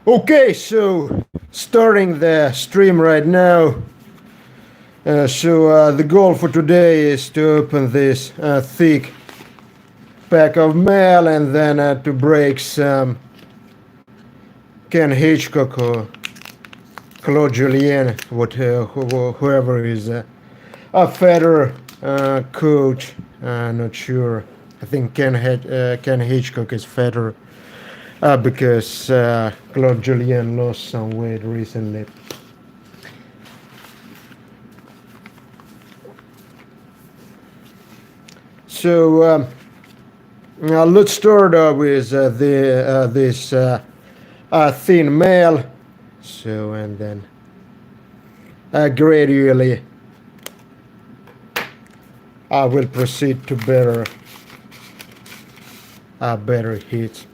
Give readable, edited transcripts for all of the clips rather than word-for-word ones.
Okay, so starting the stream right now. The goal for today is to open this thick pack of mail and then to break some Ken Hitchcock or Claude Julien, whoever is a Federer coach. Not sure. I think Ken Hitchcock is Federer because Claude Julien lost some weight recently. So let's start with this thin mail. So and then gradually I will proceed to better hits.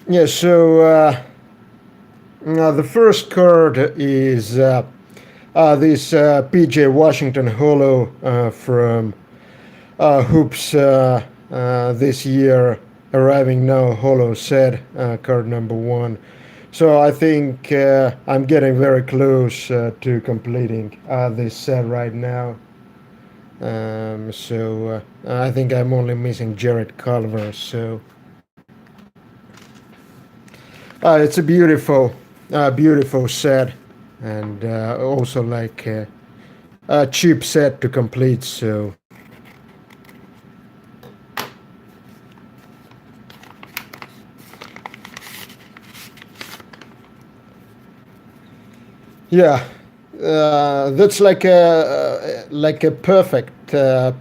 Yeah. So the first card is this PJ Washington holo from Hoops this year, arriving now holo set, card number 1. So I think I'm getting very close to completing this set right now. I think I'm only missing Jared Culver. So it's a beautiful set, and also like a cheap set to complete. So yeah, that's like a perfect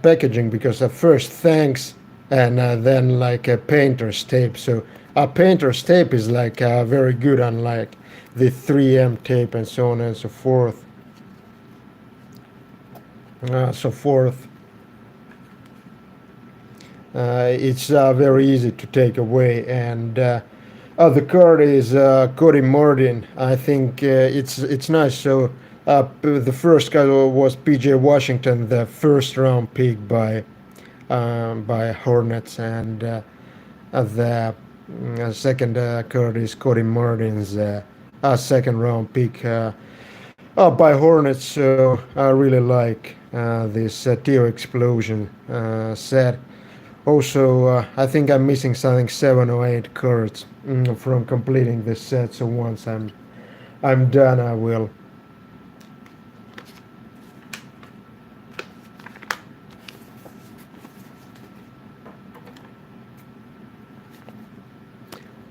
packaging, because first thanks and then like a painter's tape. So a painter's tape is like very good, unlike the 3M tape and so on and so forth. It's very easy to take away, and the card is Cody Martin. I think it's nice. So the first card was PJ Washington, the first round pick by Hornets, and the second card is Cody Martin's second round pick by Hornets. So I really like this Teo Explosion set. Also, I think I'm missing something 7 or 8 cards from completing this set. So once I'm done, I will.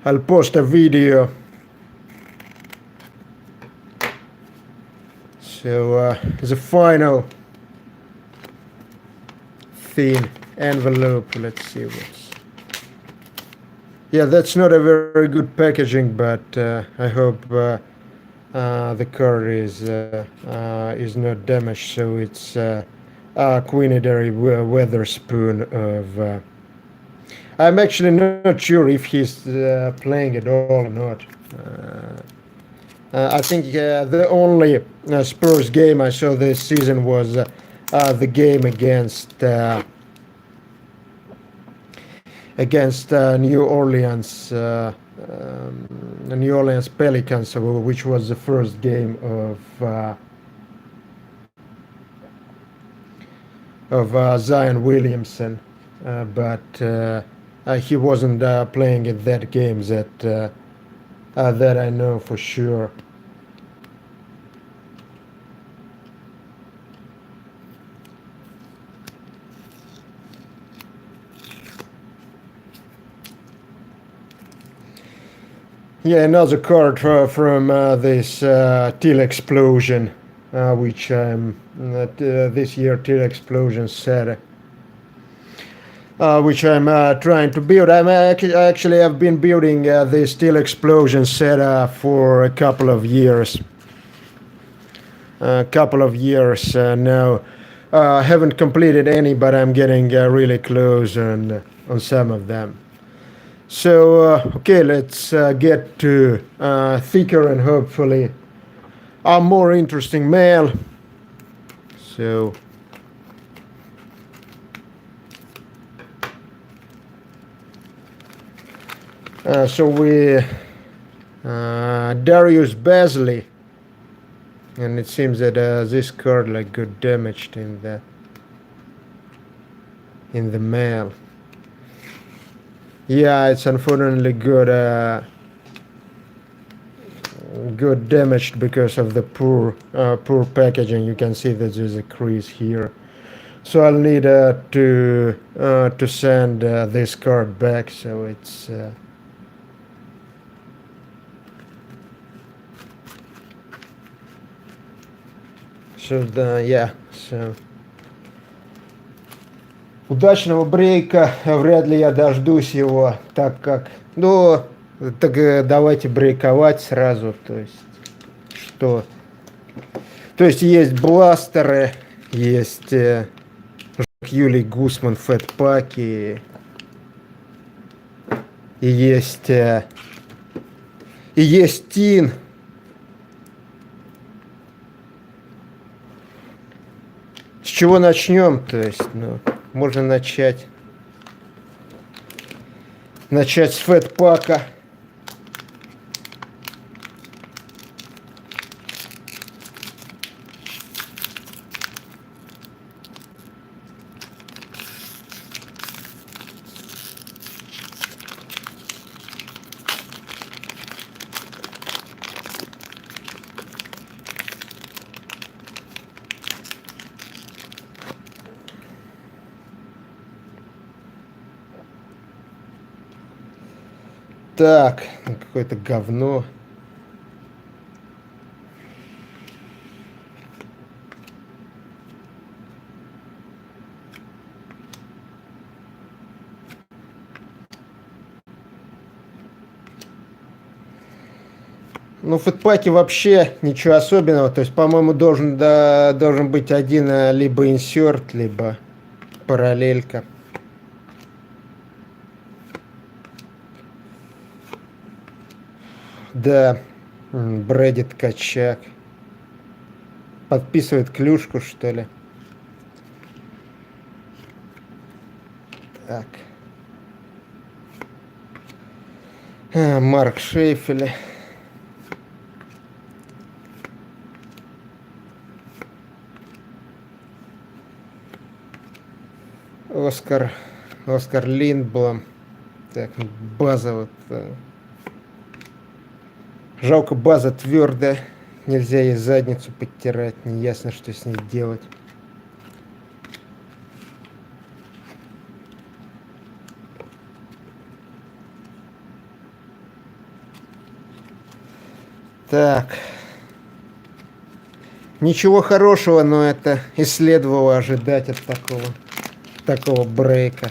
I'll post a video. So the final thin envelope. Let's see what's. Yeah, that's not a very good packaging, but I hope the card is not damaged. So it's Quinidary Weatherspoon of. I'm actually not sure if he's playing at all or not. I think the only Spurs game I saw this season was the game against New Orleans Pelicans, which was the first game of Zion Williamson, but he wasn't playing in that game. That I know for sure. Yeah, another card from this Teal Explosion, which I'm this year Teal Explosion set, which I'm trying to build. I actually have been building this Teal Explosion set for a couple of years. Now. Haven't completed any, but I'm getting really close on some of them. So okay, let's get to thicker and hopefully a more interesting mail. So So we Darius Basley, and it seems that this card like got damaged in the mail. Yeah, it's unfortunately good damaged because of the poor packaging. You can see that there's a crease here. So I'll need to send this card back. So it's yeah. So удачного брейка. Вряд ли я дождусь его, так как... Ну, так давайте брейковать сразу. То есть, что... То есть бластеры, есть Юлий Гусман фэтпаки, и есть Тин. С чего начнем? То есть, ну, можно начать с фэтпака. Так, какое-то говно. Ну, в фэтпаке вообще ничего особенного. То есть, по-моему, должен быть один либо инсерт, либо параллелька. Да, Брэди Ткачак. Подписывает клюшку, что ли? Так. Марк Шейфель. Оскар Линдблом. Так, база вот... Жалко, база твердая. Нельзя ей задницу подтирать. Неясно, что с ней делать. Так. Ничего хорошего, но это и следовало ожидать от такого брейка.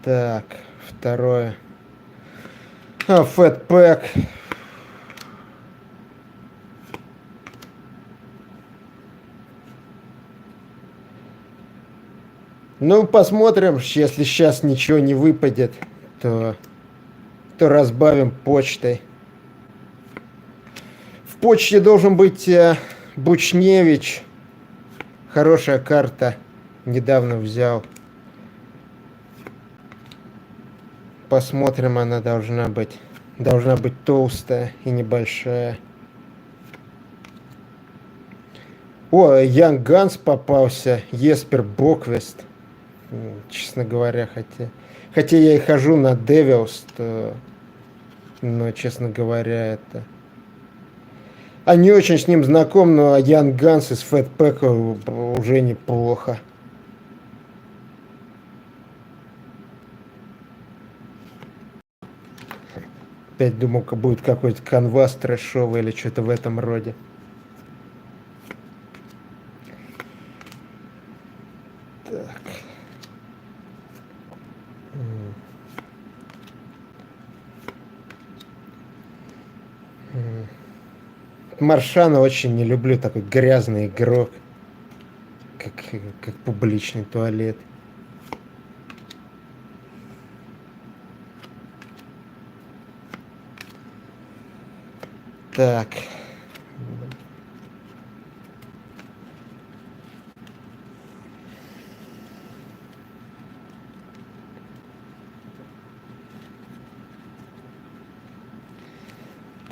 Так, второе. Фэтпэк. Ну, посмотрим, если сейчас ничего не выпадет, то разбавим почтой. В почте должен быть Бучневич. Хорошая карта. Недавно взял. Посмотрим, она должна быть толстая и небольшая. О, Янг Ганс попался. Еспер Боквест. Честно говоря, хотя я и хожу на Девилс, но, честно говоря, это... А не очень с ним знаком, но Янг Ганс из Фэтпэка уже неплохо. Опять думал, будет какой-то канвас трэшовый или что-то в этом роде. Так. Маршана очень не люблю, такой грязный игрок, как публичный туалет. Так.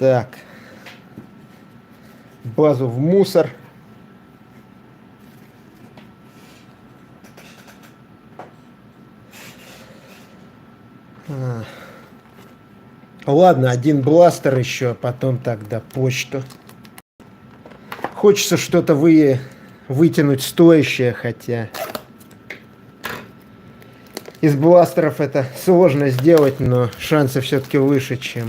Так. Базу в мусор. Ладно, один бластер еще, потом тогда почту. Хочется что-то вытянуть стоящее, хотя из бластеров это сложно сделать, но шансы все-таки выше, чем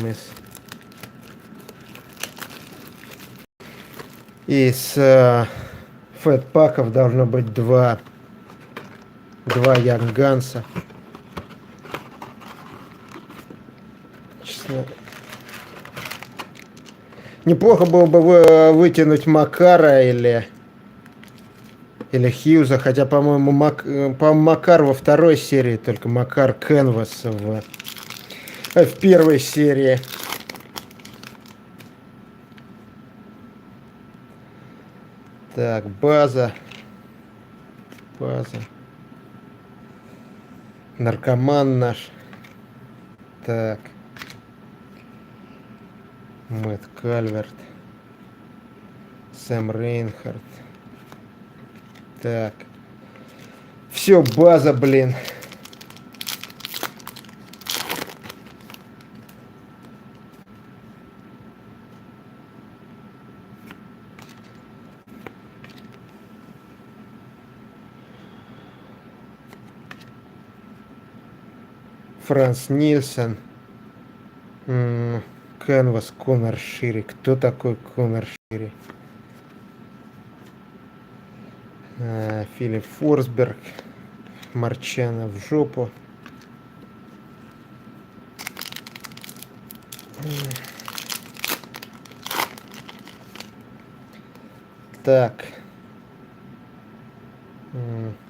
из фэтпаков должно быть два янганса. Честно. Неплохо было бы вытянуть Макара или Хьюза, хотя, по-моему, Макар во второй серии, только Макар Кенвас в первой серии. Так, база. Наркоман наш. Так. Мэтт Кальверт. Сэм Рейнхард. Так. Все, база, блин. Франц Нильсон. Кенвас, Конор Шири. Кто такой Конор Шири? Филипп Форсберг. Марчана в жопу. Так.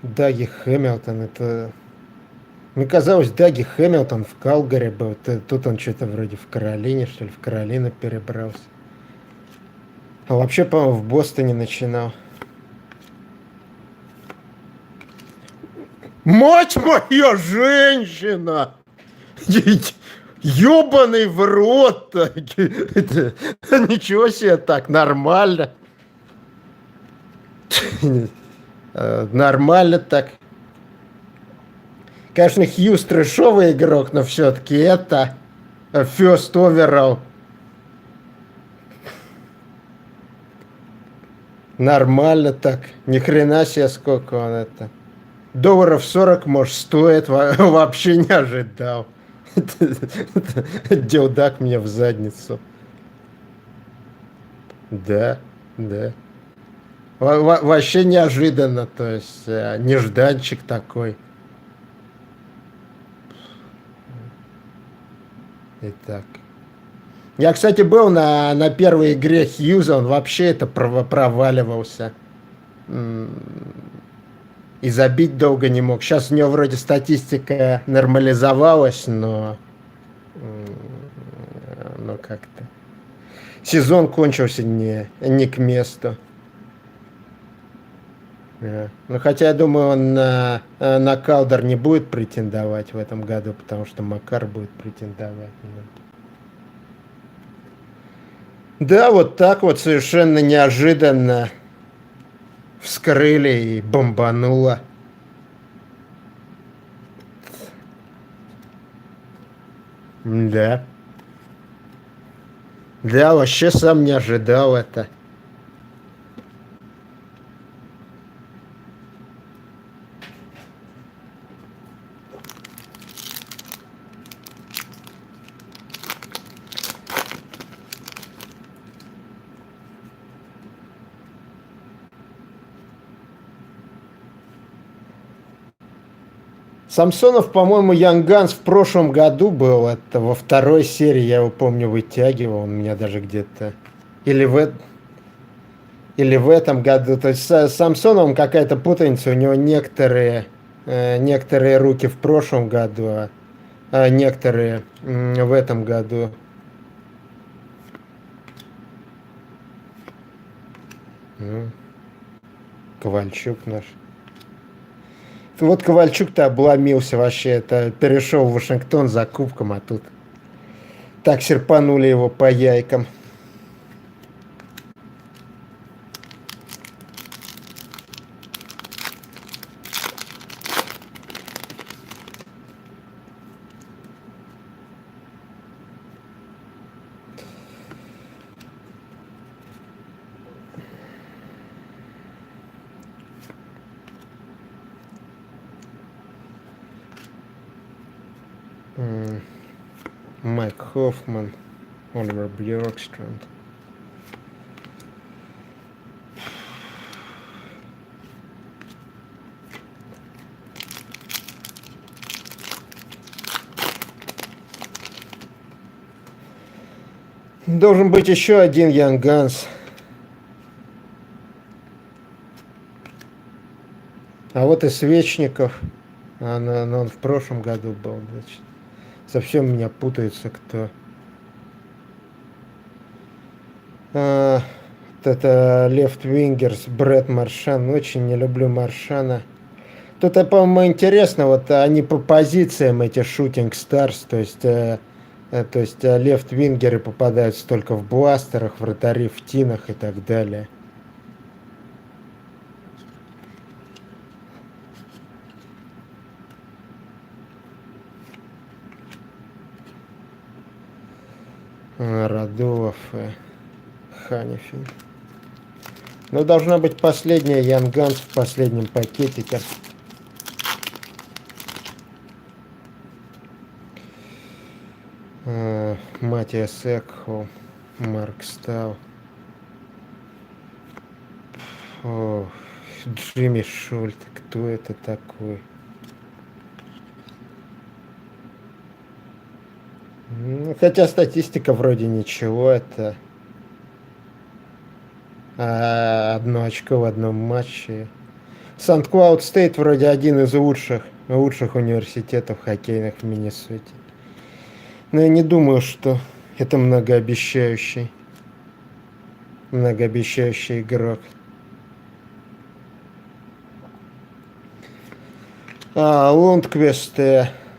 Даги Хэмилтон. Это... Мне казалось, Даги Хэмилтон в Калгари был. Тут он что-то вроде в Каролине, что ли, в Каролину перебрался. А вообще, по-моему, в Бостоне начинал. Мать моя женщина! Ёбаный в рот-то! Ничего себе, так, нормально. Нормально так. Конечно, Хьюз трэшовый игрок, но все-таки это first overall. Нормально так. Ни хрена себе, сколько он это. Долларов 40, может, стоит. Вообще не ожидал. Делдак мне в задницу. Да. Вообще неожиданно, то есть нежданчик такой. Итак. Я, кстати, был на первой игре Хьюза, он вообще это проваливался. И забить долго не мог. Сейчас у него вроде статистика нормализовалась, но как-то сезон кончился не к месту. Ну, хотя, я думаю, он на Калдер не будет претендовать в этом году, потому что Макар будет претендовать. Да, вот так вот совершенно неожиданно вскрыли и бомбануло. Да. Да, вообще сам не ожидал это. Самсонов, по-моему, Янганс в прошлом году был. Это во второй серии, я его помню, вытягивал. Он меня даже где-то... Или в этом году. То есть с Самсоновым какая-то путаница. У него некоторые руки в прошлом году, а некоторые в этом году. Ковальчук наш. Вот Ковальчук-то обломился вообще. Это перешел в Вашингтон за кубком, а тут Так серпанули его по яйкам. Майк Хоффман, Оливер Бьоркстранд. Должен быть еще один Young Guns. А вот и Свечников. Он в прошлом году был, значит. Совсем меня путается, кто. Вот это Left Wingers, Брэд Маршан. Очень не люблю Маршана. Тут, по-моему, интересно, вот они по позициям, эти Shooting Stars, то есть лефт-вингеры попадаются только в бластерах, вратари в тинах и так далее. Радулов и Ханифин. Ну, должна быть последняя Young Guns в последнем пакетике. Матиас Экхол, Марк Стау. Джимми Шульт. Кто это такой? Хотя статистика вроде ничего. Это одно очко в одном матче. Сан-Клауд Стейт вроде один из лучших университетов хоккейных в Миннесоте. Но я не думаю, что это многообещающий игрок. Лундквист,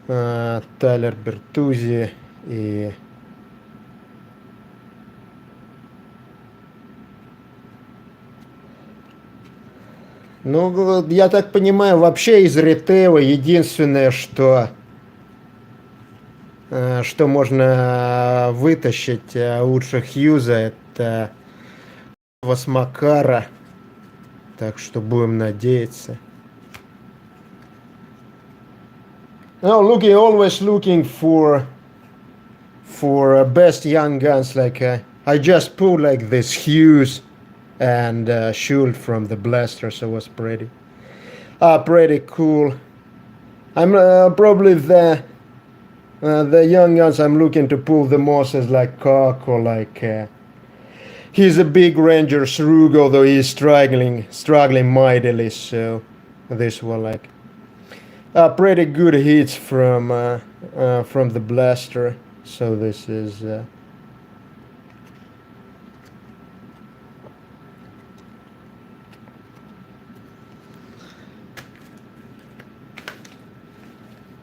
Тайлер Бертузи и ну, я так понимаю, вообще из ритейла единственное, что можно вытащить лучше Хьюза, это Васмакара. Так что будем надеяться. Always looking for best young guns. Like I just pulled like this Hughes and Schultz from the blaster, so it was pretty cool. I'm probably the young guns I'm looking to pull the most is like Cock or like he's a big Ranger Srug, although he's struggling mightily. So this one like pretty good hits from the blaster. So this is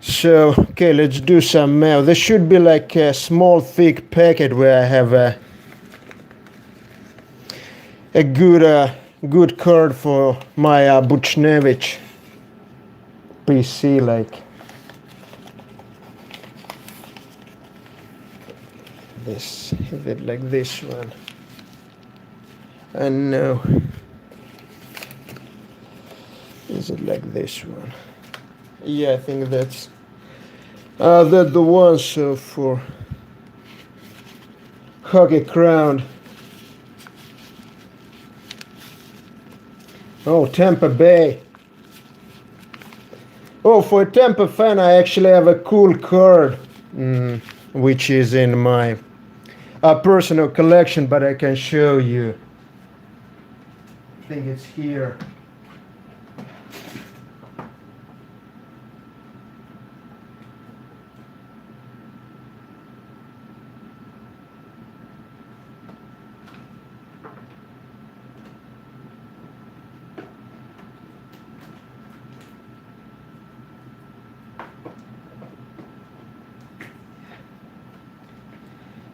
so okay, let's do some mail. This should be like a small thick packet where I have a good card for my Buchnevich PC, like this. Is it like this one? And no. Is it like this one? Yeah, I think that's the one. So for Hockey Crown. Oh, Tampa Bay. Oh, for a Tampa fan, I actually have a cool card, which is in my personal collection, but I can show you. I think it's here.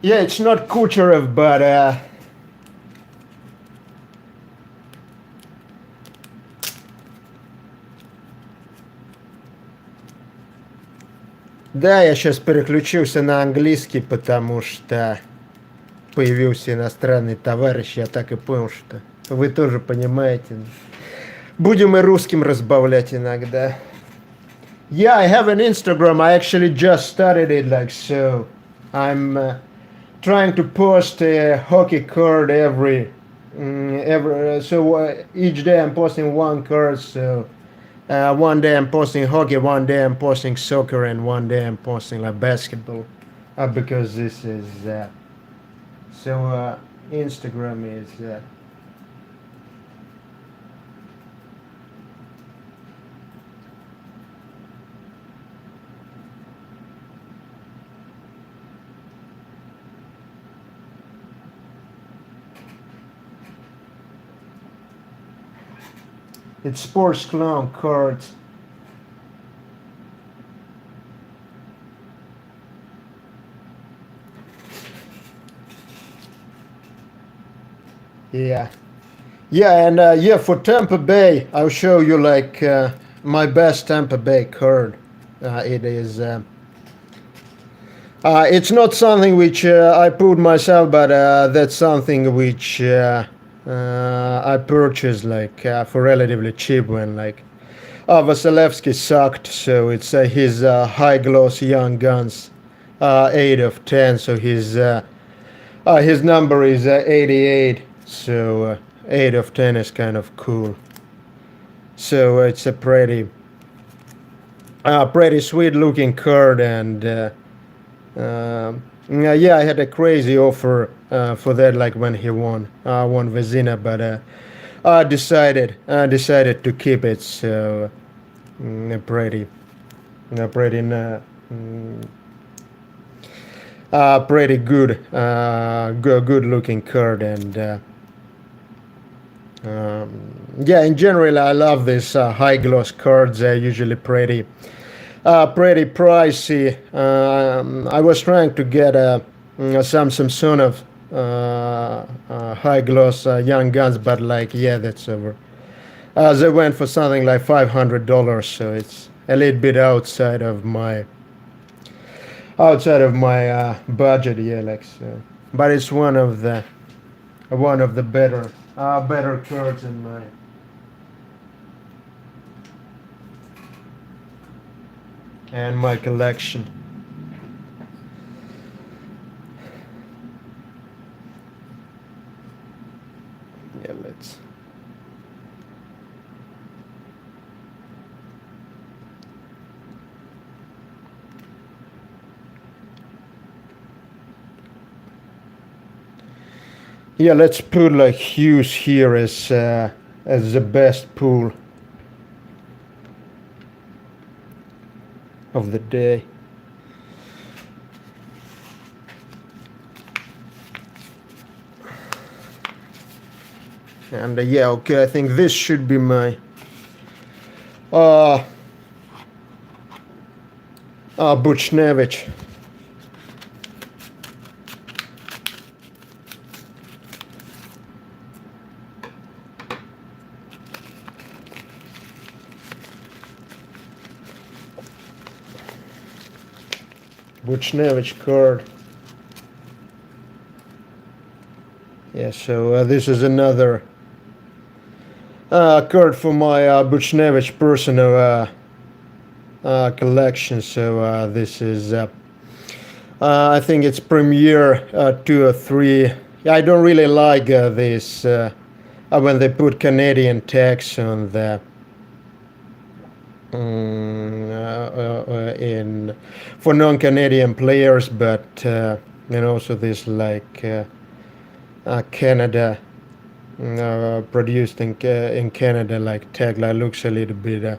Yeah, it's not Kucherov, but да, я сейчас переключился на английский, потому что появился иностранный товарищ, я так и понял, что вы тоже понимаете. Будем и русским разбавлять иногда. Yeah, I have an Instagram. I actually just started it, like, so. I'm trying to post a hockey card each day I'm posting one card. So one day I'm posting hockey, one day I'm posting soccer, and one day I'm posting like basketball. Because this is Instagram is. It's Sports Clown cards. Yeah. Yeah, and yeah, for Tampa Bay, I'll show you like my best Tampa Bay card. It is. It's not something which I put myself, but that's something which I purchased like for relatively cheap when like Vasilevsky sucked. So it's his high gloss Young Guns 8 of 10. So his number is 88. So 8 of 10 is kind of cool. So it's a pretty sweet looking card, and yeah, I had a crazy offer for that, like when he won Vezina, but I decided to keep it. So pretty good looking card, and yeah, in general, I love these high gloss cards. They're usually pretty pricey. I was trying to get some sort of high gloss Young Guns, but like, yeah, that's over. They went for something like $500, so it's a little bit outside of my budget. Yeah, like so. But it's one of the better cards in my collection. Yeah, let's. Yeah, let's put like Hughes here as the best pool of the day. And yeah, okay, I think this should be my Buchnevich. Buchnevich card. Yeah, so this is another card for my Buchnevich personal collection. So this is, I think it's Premier 2 or 3. Yeah, I don't really like this when they put Canadian tags on the for non-Canadian players, but and also this like Canada produced in Canada like tag, like looks a little bit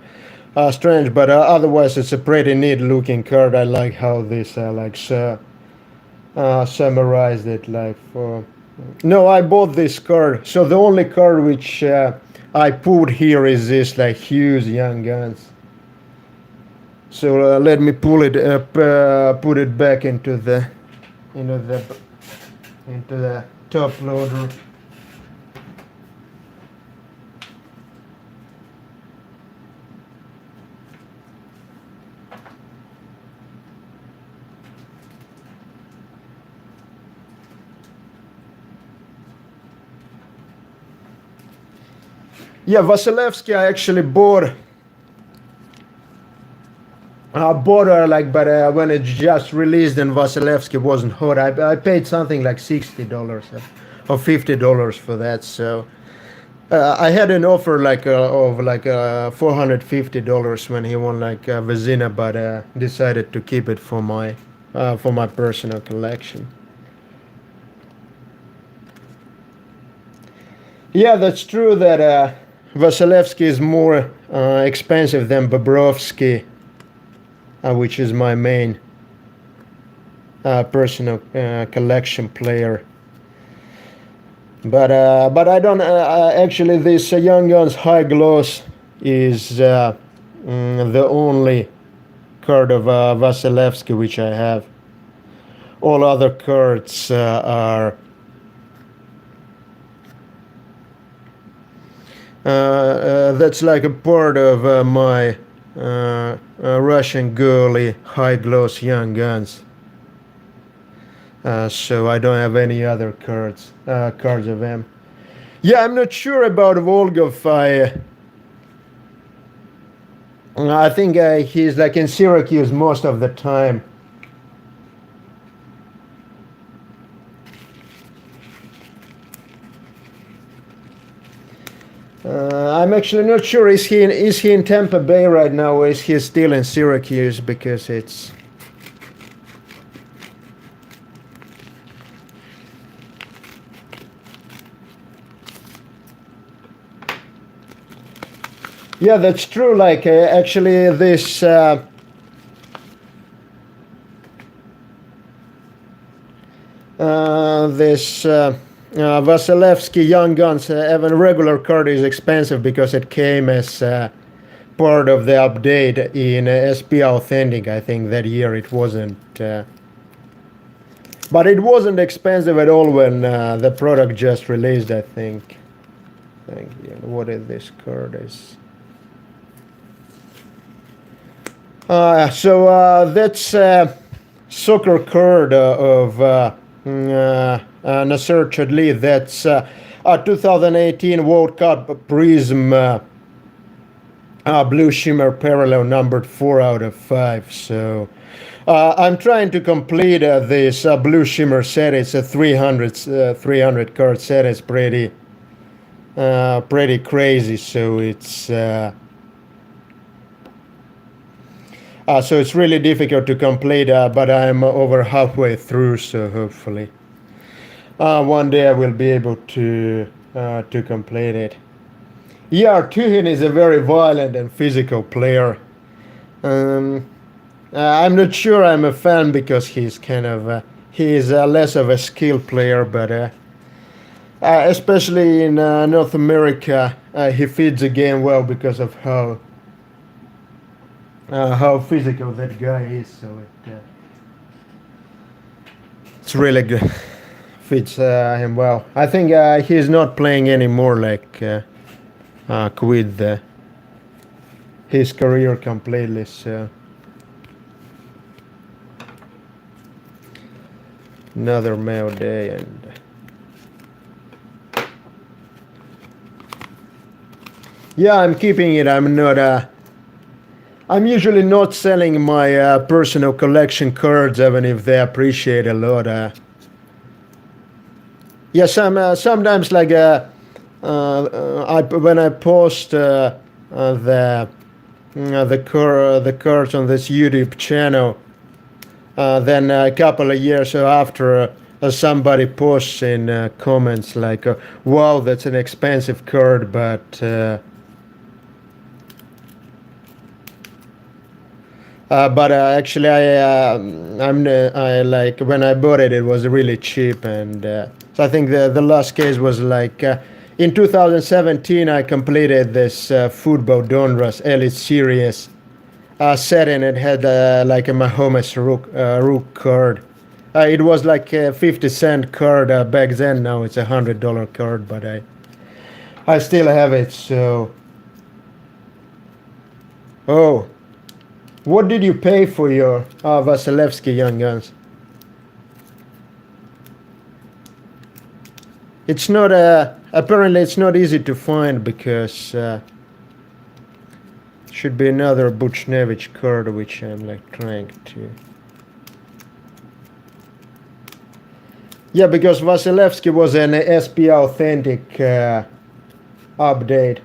strange, but otherwise it's a pretty neat looking card. I like how this like summarized it like for. No, I bought this card. So the only card which I put here is this like Hughes Young Guns. So let me put it back into the into the top loader. Yeah, Vasilevsky I actually bought her like, but when it just released and Vasilevsky wasn't hot, I paid something like $60 or $50 for that. So I had an offer like of like $450 when he won like Vezina, but decided to keep it for my personal collection. Yeah, that's true that Vasilevsky is more expensive than Bobrovsky, which is my main personal collection player. But I don't actually. This Young Guns High Gloss is the only card of Vasilevsky which I have. All other cards are that's like a part of my Russian goalie High Gloss Young Guns. So I don't have any other cards of him. Yeah, I'm not sure about Volgov. I think he's like in Syracuse most of the time. I'm actually not sure. Is he in Tampa Bay right now, or is he still in Syracuse? Because it's. Yeah, that's true. Like actually, this Vasilevsky Young Guns even regular card is expensive because it came as part of the update in SP Authentic. I think that year it wasn't, but it wasn't expensive at all when the product just released. I think. Thank you. What is this card is? So that's soccer card of Nasser Chadli. That's 2018 World Cup Prism Blue Shimmer Parallel numbered 4 out of 5. So I'm trying to complete this Blue Shimmer set. It's a 300 card set. It's pretty crazy. So it's so it's really difficult to complete, but I'm over halfway through, so hopefully one day I will be able to complete it. Yeah, Tuhin is a very violent and physical player. I'm not sure I'm a fan because he's kind of he is less of a skilled player, but especially in North America, he feeds the game well because of how physical that guy is. So it's really good. Fits him well. I think he's not playing anymore. Like quit his career completely. So another Mailday and. Yeah, I'm keeping it. I'm not. I'm usually not selling my personal collection cards, even if they appreciate a lot. Yeah, sometimes like when I post the cards on this YouTube channel, then a couple of years after, somebody posts in comments like, "Wow, that's an expensive card," but. But actually, I like when I bought it, it was really cheap, and so I think the last case was like in 2017. I completed this Football Donruss Elite Series set, and it had like a Mahomes Rook card, It was like a 50-cent card back then. Now it's $100 card, but I still have it. So, oh, what did you pay for your Vasilevsky Young Guns? It's not apparently it's not easy to find because should be another Buchnevich card which I'm like trying to. Yeah, because Vasilevsky was an SP Authentic update.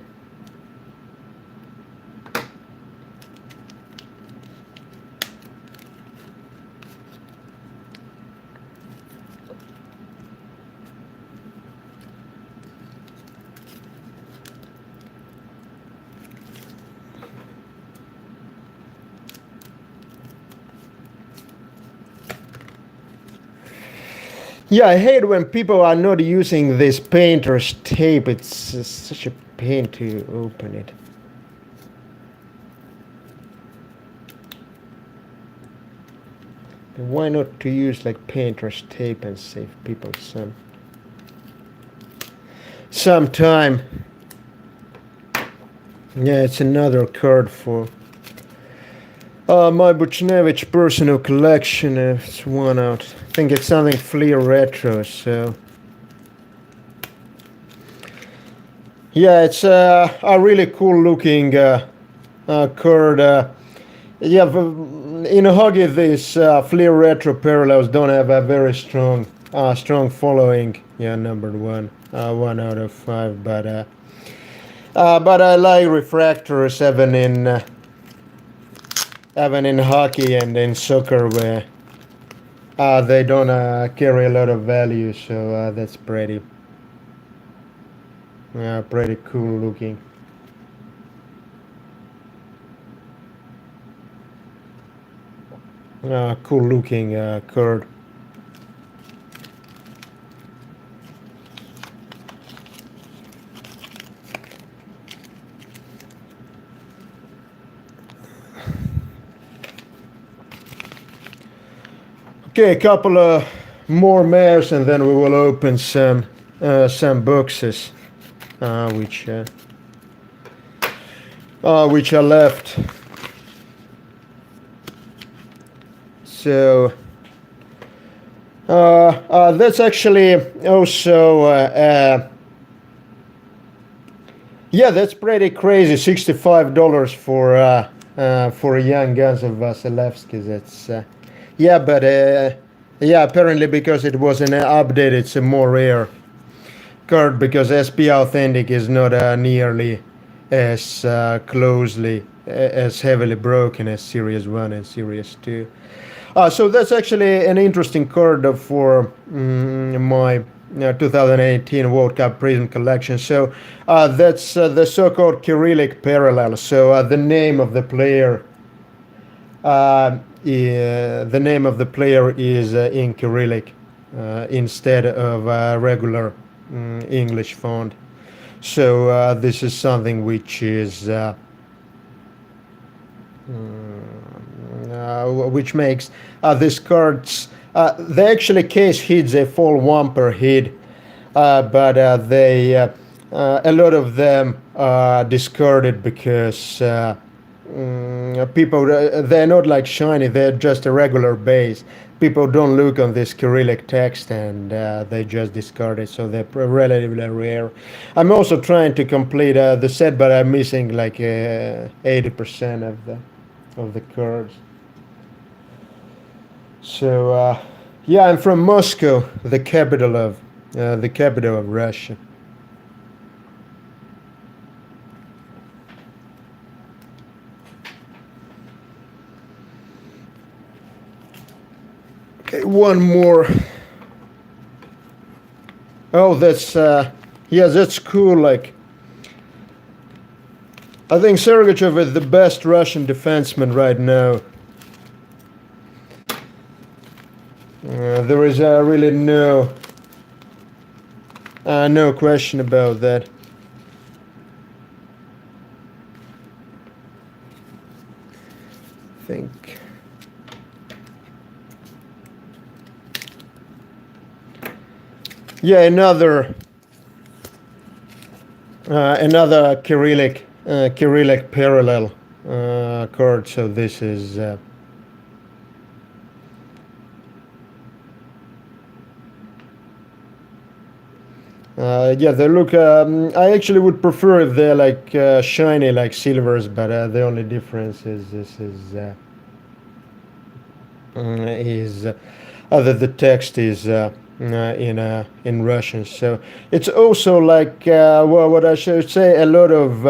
Yeah, I hate when people are not using this painter's tape. It's such a pain to open it. And why not to use like painter's tape and save people some time? Yeah, it's another card for my Buchnevich personal collection. It's one out. I think it's something Fleer Retro, so. Yeah, it's a really cool looking card. Yeah, in hockey, these Fleer Retro parallels don't have a very strong following. Yeah, number one, 1 out of 5. But I like refractors even in hockey and in soccer where they don't carry a lot of value. So that's pretty cool looking. Cool looking card. Okay, a couple of more mares and then we will open some boxes which are left. So that's actually also yeah, that's pretty crazy. $65 for a Young Guns of Vasilevsky. That's yeah, but yeah, apparently because it was an update, it's a more rare card because SP Authentic is not nearly as closely as heavily broken as Series 1 and Series 2. So that's actually an interesting card for my 2018 World Cup Prism collection. So that's the so-called Cyrillic parallel. So the name of the player is in Cyrillic instead of regular English font. So this is something which is which makes these cards they actually case hits, they fall 1 per hit, but they a lot of them are discarded because people they're not like shiny, they're just a regular base. People don't look on this Cyrillic text and they just discard it, so they're relatively rare. I'm also trying to complete the set, but I'm missing like 80% of the cards. So yeah, I'm from Moscow, the capital of Russia. Okay, one more. Oh, that's yeah, that's cool. Like, I think Sergachev is the best Russian defenseman right now. There is really no question about that. I think. Yeah, another Cyrillic parallel card. So this is yeah, they look. I actually would prefer if they're like shiny like silvers, but the only difference is this is the text is in Russian. So it's also like well, what I should say. A lot of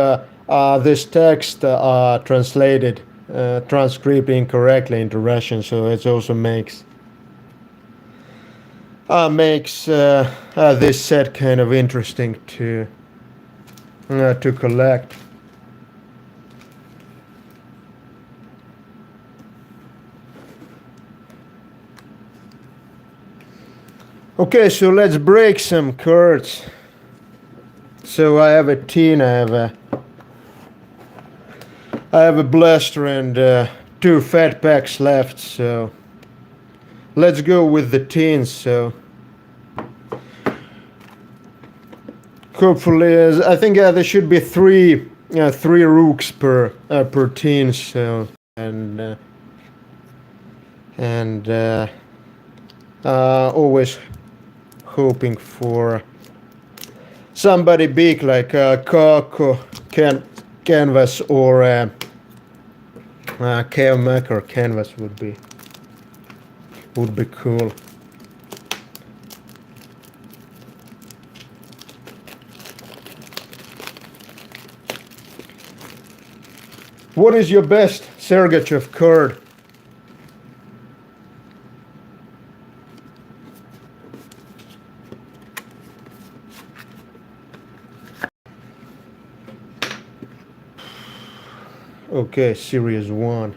this text are translated, transcribed incorrectly into Russian. So it also makes this set kind of interesting to collect. Okay, so let's break some cards. So I have a tin, I have a blaster and 2 fat packs left. So let's go with the tins. So hopefully, I think there should be three rooks per tin. So and always hoping for somebody big like Kako canvas or Maker canvas would be cool. What is your best Sergachev card? Okay, Series 1.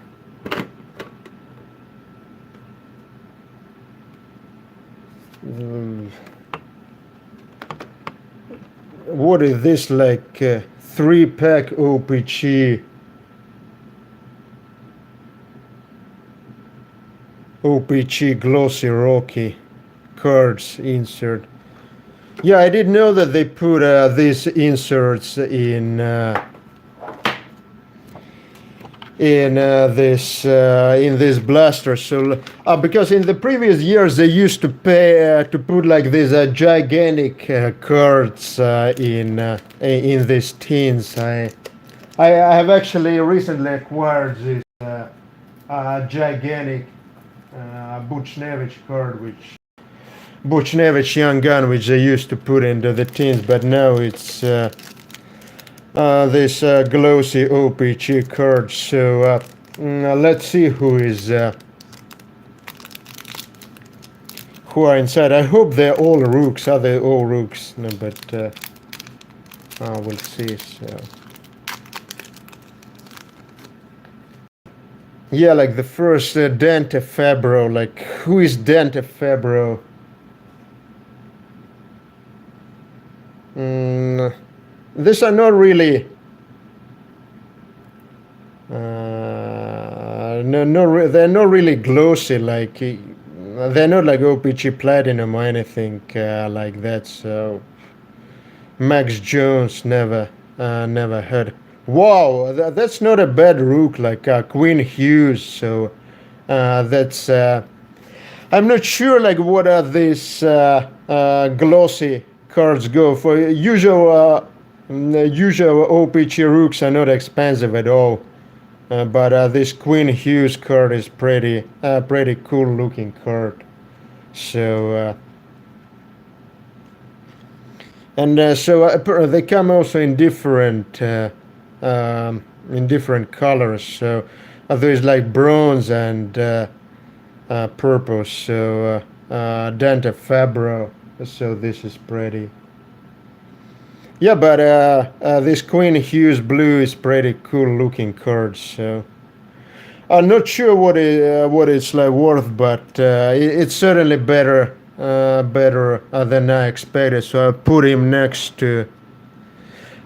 What is this, like 3-pack OPG glossy rocky cards insert? Yeah, I didn't know that they put these inserts in this blaster. So because in the previous years they used to pay to put like these gigantic cards in these tins. I have actually recently acquired this gigantic Buchnevich card, which Buchnevich Young Gun, which they used to put into the tins, but now it's this glossy OPG card. So let's see who are inside. I hope they're all rooks. Are they all rooks? No, but we'll see. So yeah, like the first Dante Fabro. Like, who is Dante Fabro? These are not really. They're not really glossy. Like they're not like OPG Platinum or anything like that. So Max Jones never heard. Wow, that's not a bad rook. Like Queen Hughes. So that's. I'm not sure like what are these glossy cards go for. Usual OPG rooks are not expensive at all, but this Queen Hughes card is pretty cool looking card. So so they come also in different colors. So there's like bronze and purple. So Dante Fabro. So this is pretty. Yeah, but this Queen Hughes blue is pretty cool looking card. So I'm not sure what it's like worth, but it's certainly better than I expected. So I put him next to.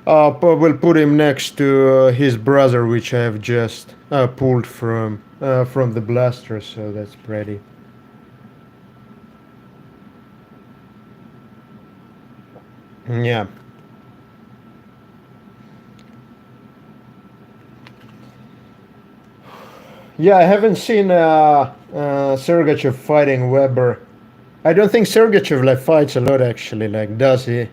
We'll put him next to his brother, which I have just pulled from the blaster. So that's pretty. Yeah. Yeah, I haven't seen Sergachev fighting Weber. I don't think Sergachev like fights a lot actually. Like, does he?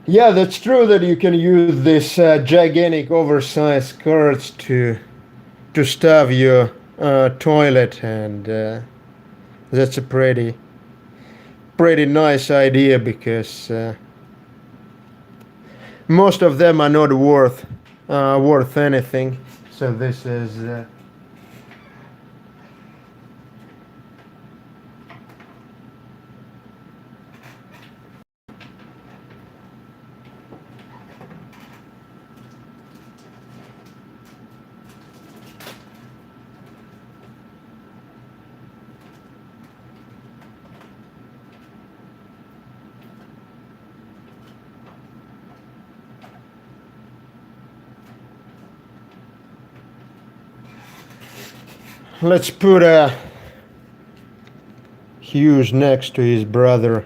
Yeah, that's true that you can use this gigantic oversized skirts to stuff your toilet, and that's a pretty nice idea because most of them are not worth anything. So this is. Let's put Hughes next to his brother.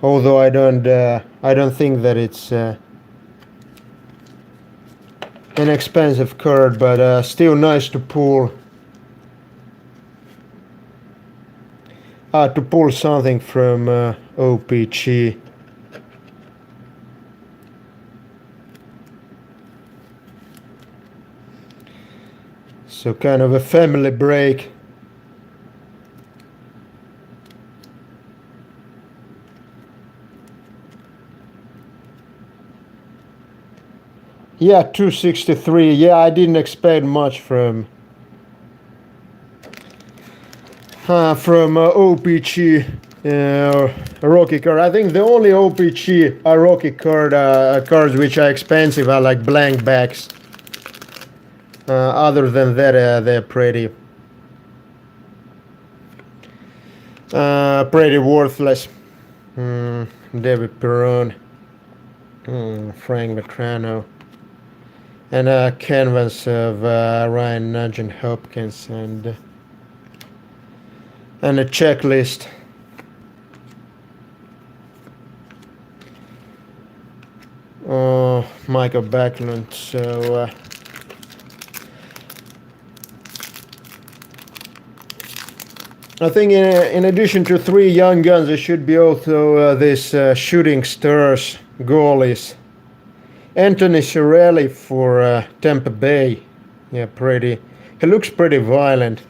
Although I don't think that it's an expensive card, but still nice to pull. To pull something from OPG. So kind of a family break. Yeah, 263. Yeah, I didn't expect much from OPG rookie card. I think the only OPG rookie cards which are expensive are like blank backs. Other than that, they're pretty worthless. David Perron, Frank Vetrano, and a canvas of Ryan Nugent Hopkins, and a checklist. Michael Backlund. So I think in addition to 3 young guns, there should be also this shooting stars goalies. Anthony Cirelli for Tampa Bay. Yeah, pretty. He looks pretty violent.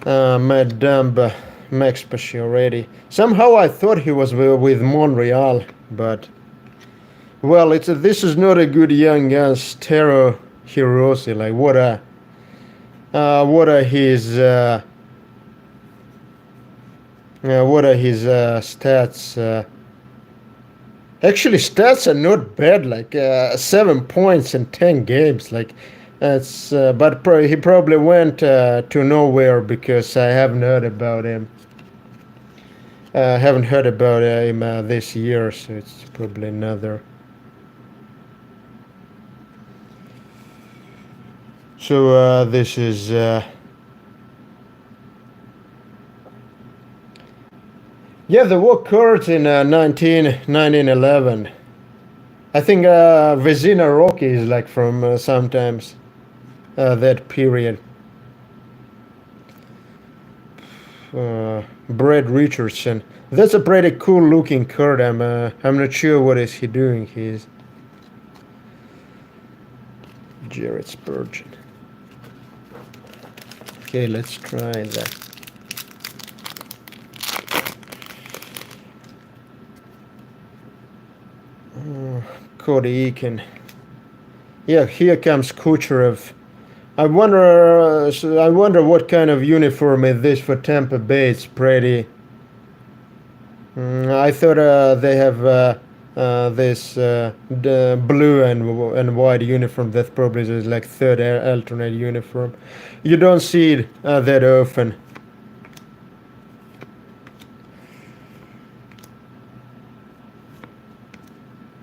Matt Dumba, Max Pacioretty. Somehow I thought he was with Montreal, but well, this is not a good young guns. Tero Hirose, like what are his stats? Actually, stats are not bad. Like 7 points in 10 games. Like that's but he probably went to nowhere because I haven't heard about him. Haven't heard about him this year, so it's probably another. So this is yeah, there were cards in 1911. I think Vezina Rocky is like from sometimes that period. Brad Richardson. That's a pretty cool looking card. I'm not sure what is he doing. He's Jared Spurgeon. Okay, let's try that. Cody Eakin. Yeah, here comes Kucherov. I wonder what kind of uniform is this for Tampa Bay. It's pretty. I thought they have this blue and white uniform. That probably is like third alternate uniform. You don't see it that often.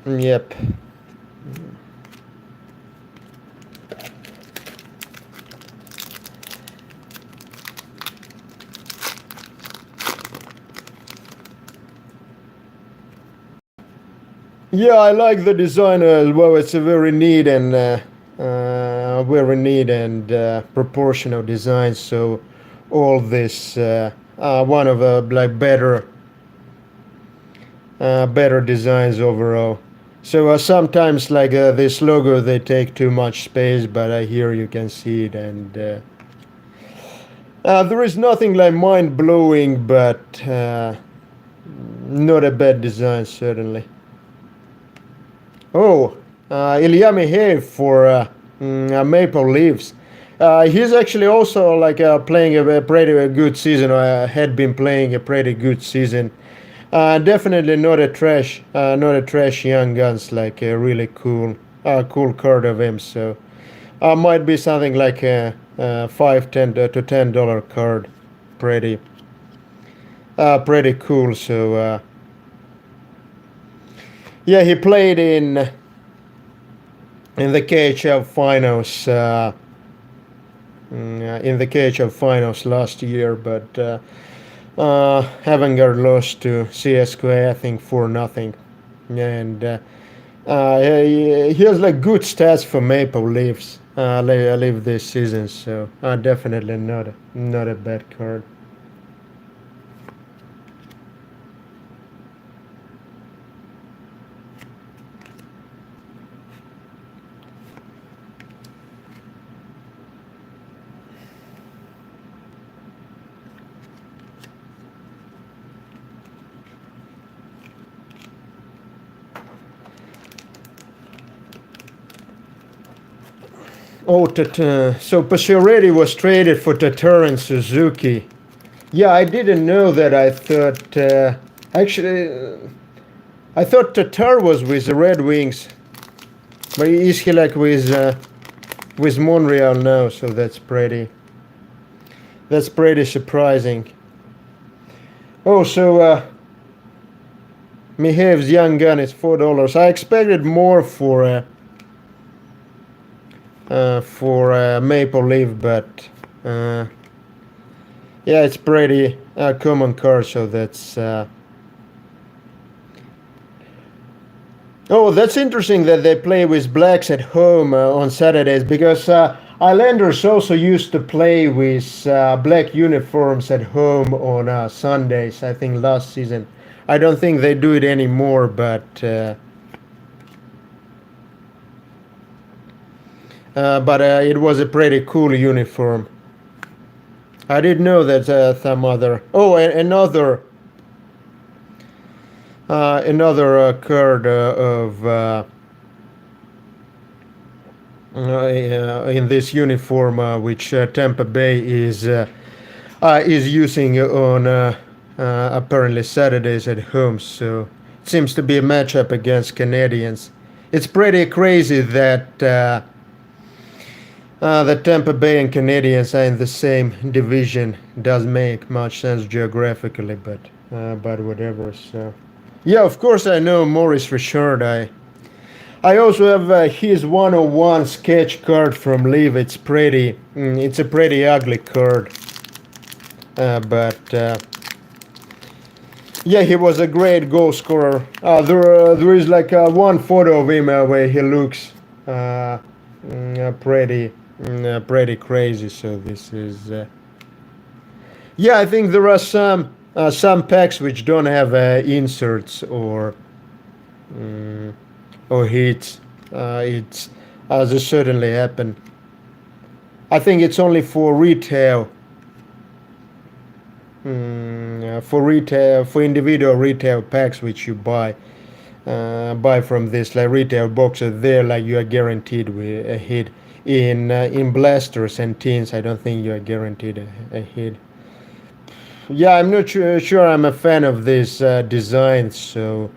Yep. Yeah, I like the design as well. It's a very neat and proportional design. So all this one of the like better designs overall. So sometimes like this logo they take too much space, but here you can see it, and there is nothing like mind blowing, but not a bad design certainly. Oh, Ilya Mikheyev for Maple Leafs. He's actually also like playing a pretty good season, or had been playing a pretty good season. Definitely not a trash young guns, like a really cool card of him. So might be something like a $5 to $10 card, pretty pretty cool. So yeah, he played in the KHL finals. In the KHL finals last year, but Havengar lost to CSKA, I think 4-0, and he has like good stats for Maple Leafs. Leaf this season, so definitely not a bad card. Oh, so Pacioretty was traded for Tatar and Suzuki. Yeah, I didn't know that. I thought actually I thought Tatar was with the Red Wings, but is he like with Montreal now? So that's pretty surprising. Oh, so Mikheyev's young gun is $4. I expected more for Maple Leaf, but yeah, it's pretty common card. So that's oh, that's interesting that they play with blacks at home on Saturdays, because Islanders also used to play with black uniforms at home on Sundays. I think last season. I don't think they do it anymore, but it was a pretty cool uniform. I didn't know that some other. Oh, another card of in this uniform, which Tampa Bay is using on apparently Saturdays at home. So it seems to be a matchup against Canadians. It's pretty crazy that the Tampa Bay and Canadians are in the same division. Doesn't make much sense geographically, but whatever. So yeah, of course I know Maurice Richard. I also have his 101 sketch card from Leaf. It's it's a pretty ugly card, but yeah, he was a great goal scorer. There is like one photo of him where he looks pretty crazy. So this is yeah, I think there are some packs which don't have inserts or hits. It's this certainly happen. I think it's only for retail. For individual retail packs which you buy from this like retail boxes. There, like you are guaranteed with a hit. In blasters and tins, I don't think you are guaranteed a hit. Yeah, I'm not sure I'm a fan of this design. So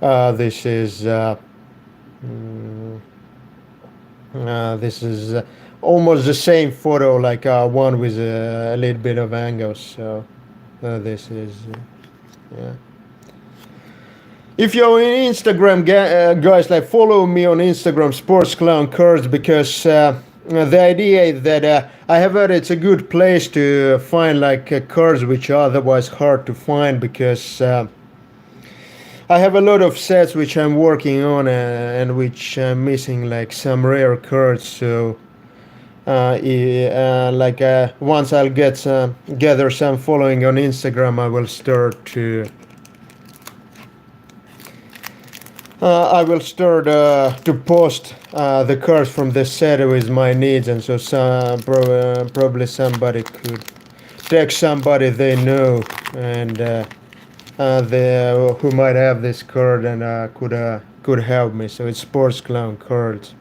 this is almost the same photo, like one with a little bit of angle. So this is yeah. If you're on Instagram, guys, like follow me on Instagram, Sports Clown Cards, because the idea is that I have heard it's a good place to find like cards which are otherwise hard to find, because I have a lot of sets which I'm working on and which I'm missing like some rare cards. So once I'll gather some following on Instagram, I will start to post the cards from the set with my needs, and so probably somebody could text somebody they know and who might have this card and could help me. So it's Sports Clown cards,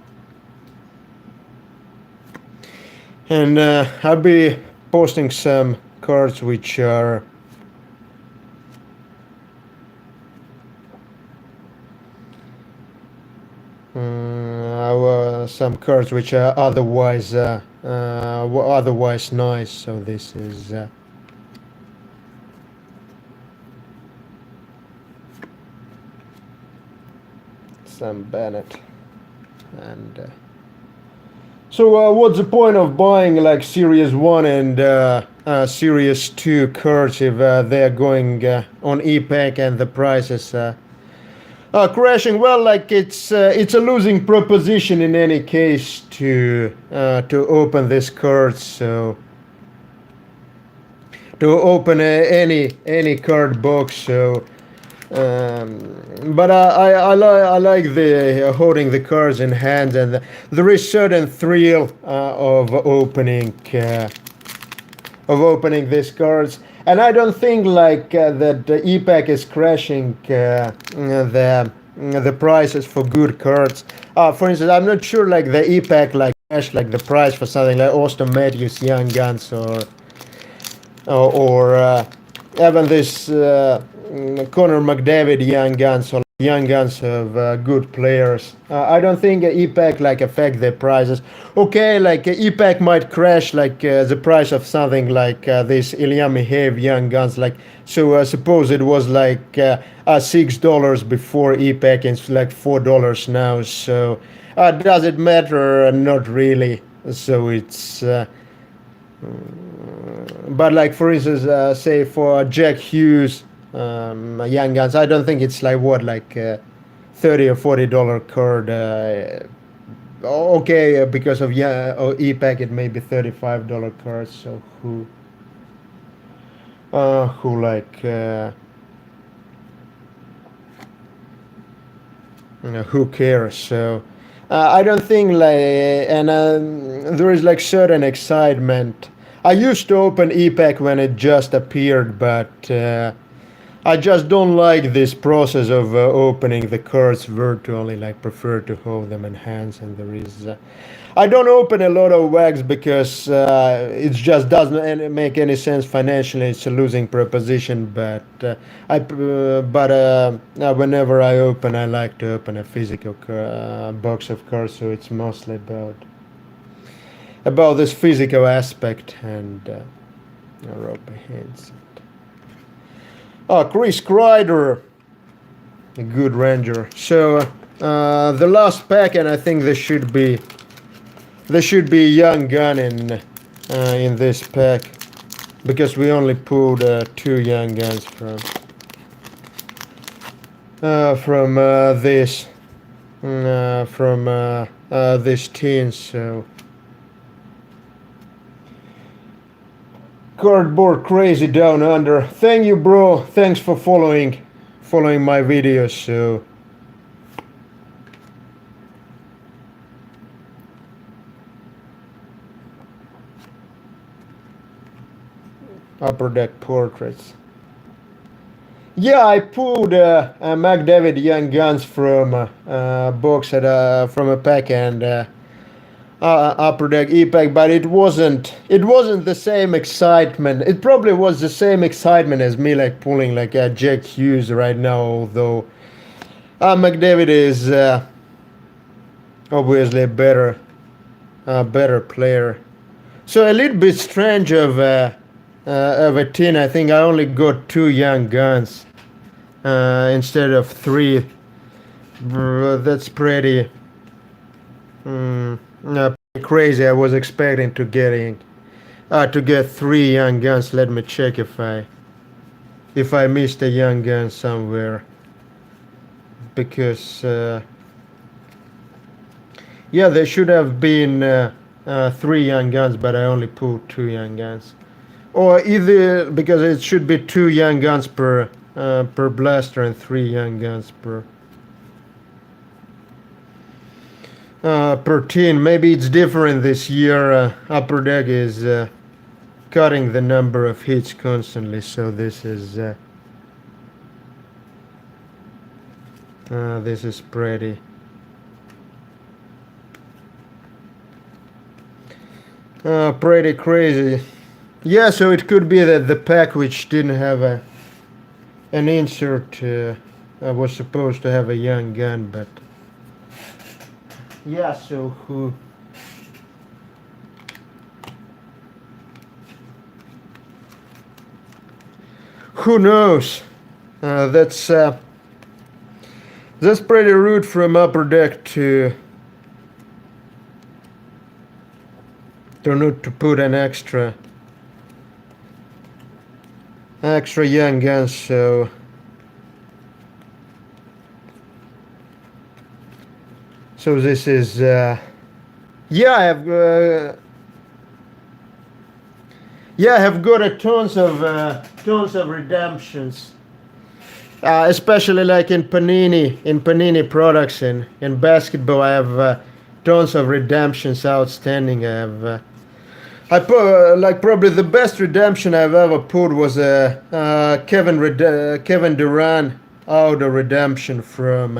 and I'll be posting some cards which are some cards which are otherwise nice. So this is some Bennett, and so what's the point of buying like Series 1 and Series 2 cards if they're going on ePack and the prices crashing? Well, like it's a losing proposition in any case to open this card. So to open any card box. So, but I like the holding the cards in hands, and there is certain thrill of opening these cards. And I don't think like that the ePack is crashing the prices for good cards. For instance, I'm not sure like the ePack like crashed like the price for something like Austin Matthews Young Guns or even this Connor McDavid Young Guns or Young Guns of good players. I don't think ePack like affect the prices. Okay, like ePack might crash like the price of something like this Ilya Mikheyev Young Guns. Like so, suppose it was like $6 before ePack and it's like $4 now. So does it matter? Not really. So it's. But like for instance, say for Jack Hughes. Young Guns, I don't think it's like what like $30 or $40 card. Okay, because of ePack it may be $35 cards. So who like who cares? So I don't think like and there is like certain excitement. I used to open ePack when it just appeared, but I just don't like this process of opening the cards virtually. Like prefer to hold them in hands, and there is. I don't open a lot of wax because it just doesn't make any sense financially. It's a losing proposition. But whenever I open, I like to open a physical box of cards. So it's mostly about this physical aspect and rubber hands. Chris Kreider, a good Ranger. So the last pack, and I think there should be Young Gun in this pack because we only pulled 2 Young Guns from this team. So. Cardboard Crazy Down Under. Thank you, bro. Thanks for following my videos. So Upper Deck Portraits. Yeah, I pulled McDavid Young Guns from a box from a pack and Upper Deck ePack, but it wasn't the same excitement. It probably was the same excitement as me like pulling like Jack Hughes right now, although McDavid is obviously a better player. So a little bit strange of a tin. I think I only got 2 Young Guns instead of 3. That's pretty. Crazy. I was expecting to get 3 Young Guns. Let me check if I missed a Young Gun somewhere. because yeah, there should have been 3 young guns, but I only pulled 2 young guns. Or either because it should be 2 young guns per blaster and 3 young guns per team. Maybe it's different this year. Upper Deck is cutting the number of hits constantly, so this is pretty crazy. Yeah, so it could be that the pack which didn't have an insert was supposed to have a young gun, but yeah, so who knows? That's pretty rude from Upper Deck to not to put an extra young guns. So this is yeah, I have got a tons of redemptions, especially like in Panini products. In basketball, I have tons of redemptions outstanding. I put like probably the best redemption I've ever put was Kevin Durant auto redemption from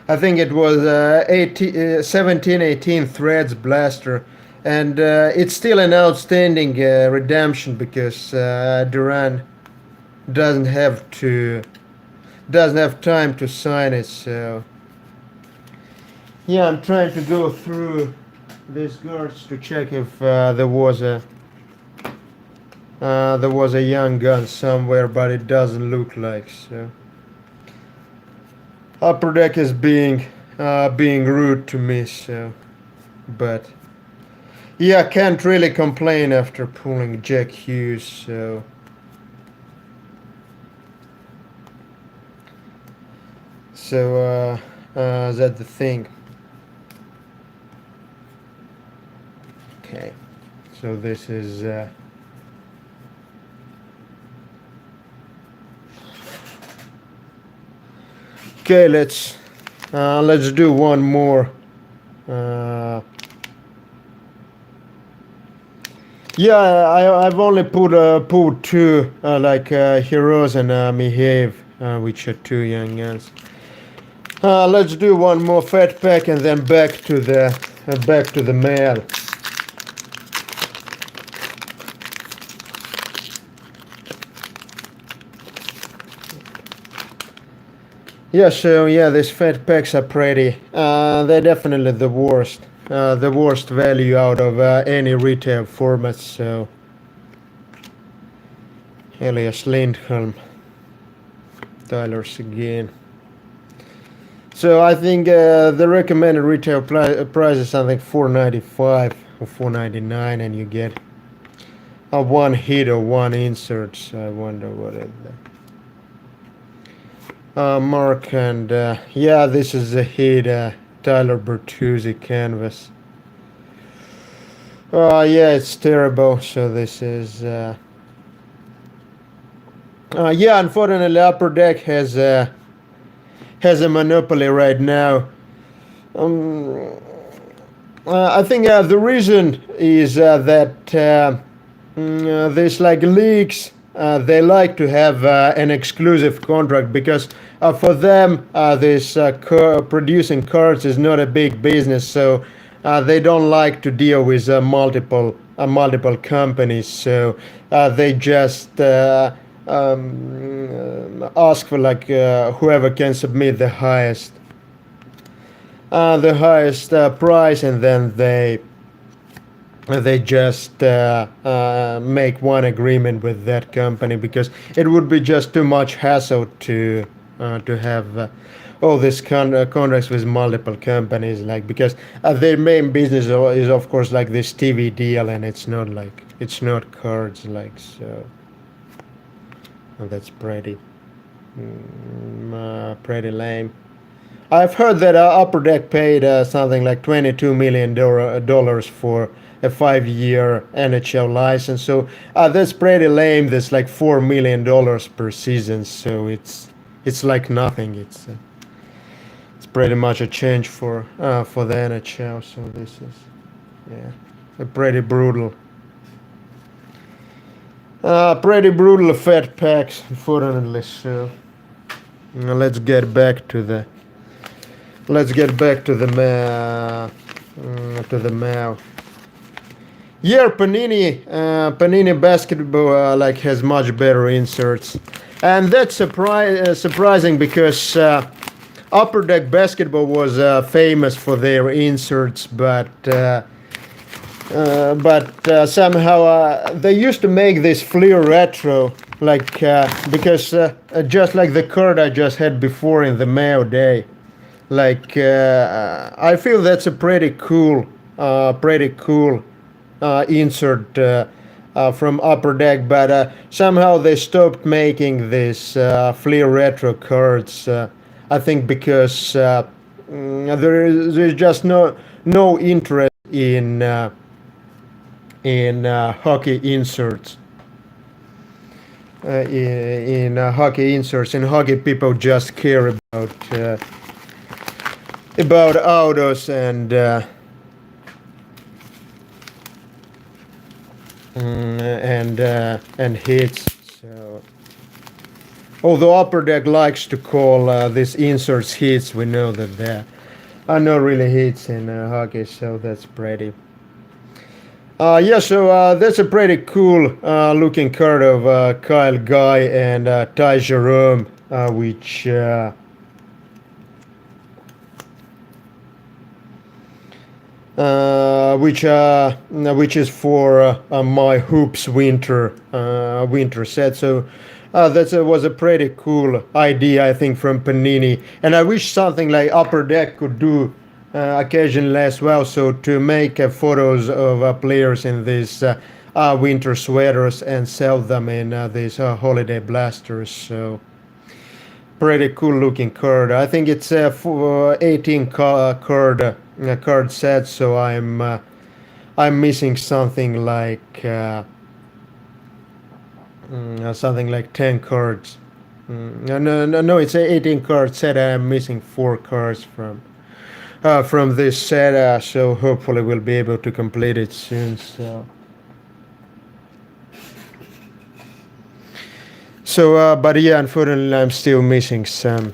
I think it was 17-18 Threads blaster, and it's still an outstanding redemption because Durant doesn't have time to sign it. So yeah, I'm trying to go through these guards to check if there was a young gun somewhere, but it doesn't look like so. Upper Deck is being rude to me, so, but yeah, can't really complain after pulling Jack Hughes. So that's the thing. Okay, so this is okay. Let's do one more. Yeah, I've only pulled 2 like Heroes and Mihave, which are 2 young guns. Let's do one more fat pack and then back to the mail. Yeah, so yeah, these fat packs are pretty. They're definitely the worst value out of any retail format. So Elias Lindholm, Tyler Seguin. So I think the recommended retail price is something $4.95 or $4.99, and you get a 1 hit or 1 insert. So I wonder what it is. Mark, and yeah, this is a hit, Tyler Bertuzzi canvas. Yeah, it's terrible. So this is yeah, unfortunately Upper Deck has a monopoly right now. I think the reason is that there's like leagues. They like to have an exclusive contract because for them this producing cards is not a big business, so they don't like to deal with multiple companies. So they just ask for like whoever can submit the highest price, and then they just make one agreement with that company, because it would be just too much hassle to have all these contracts with multiple companies, like, because their main business is of course like this TV deal, and it's not cards, like, so that's pretty pretty lame. I've heard that Upper Deck paid something like $22 million for a 5-year NHL license. So that's pretty lame. That's like $4 million per season. So it's like nothing. It's pretty much a change for the NHL. So this is a pretty brutal. Pretty brutal Fed packs, unfortunately. So let's get back to the mail. Yeah, Panini basketball like has much better inserts, and that's surprising because Upper Deck basketball was famous for their inserts, but somehow they used to make this Fleer retro, like because just like the card I just had before in the Mailday, like I feel that's a pretty cool insert from Upper Deck, but somehow they stopped making this Fleer retro cards. I think because there's just no interest in hockey inserts. In hockey inserts, in hockey, people just care about autos and hits. So, although Upper Deck likes to call these inserts hits, we know that there are no really hits in hockey. So that's pretty. So that's a pretty cool looking card of Kyle Guy and Ty Jerome, which is for my Hoops winter set. So that was a pretty cool idea, I think, from Panini, and I wish something like Upper Deck could do occasionally as well. So to make photos of players in these winter sweaters and sell them in these holiday blasters. So pretty cool looking card. I think it's a 18 card set. So I'm missing something like 10 cards. No, it's an 18 card set. I'm missing 4 cards from this set, so hopefully we'll be able to complete it soon. But yeah, unfortunately, I'm still missing some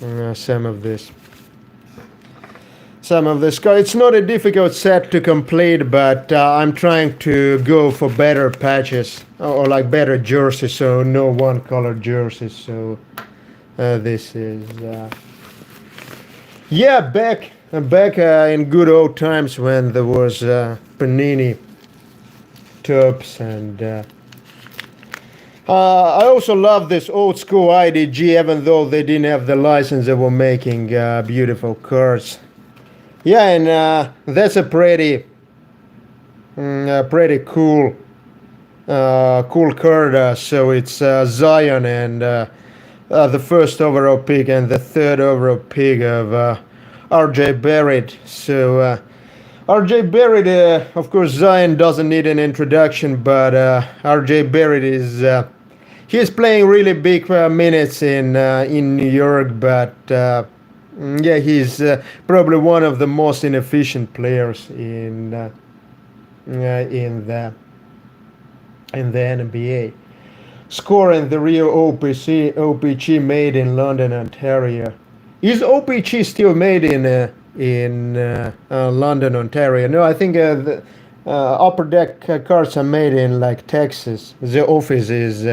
of this. It's not a difficult set to complete, but I'm trying to go for better patches or like better jerseys, so no one-color jerseys. So this is. Yeah, back in good old times when there was Panini Topps, and I also love this old school IDG, even though they didn't have the license. They were making beautiful cards. Yeah, and that's a pretty cool card. So it's Zion and the first overall pick and the third overall pick of R.J. Barrett. So R.J. Barrett, of course, Zion doesn't need an introduction, but R.J. Barrett he's playing really big minutes in New York, but he's probably one of the most inefficient players in the NBA. Scoring the real OPG made in London, Ontario. Is OPG still made in London, Ontario? No, I think the Upper Deck cards are made in like Texas. The office is.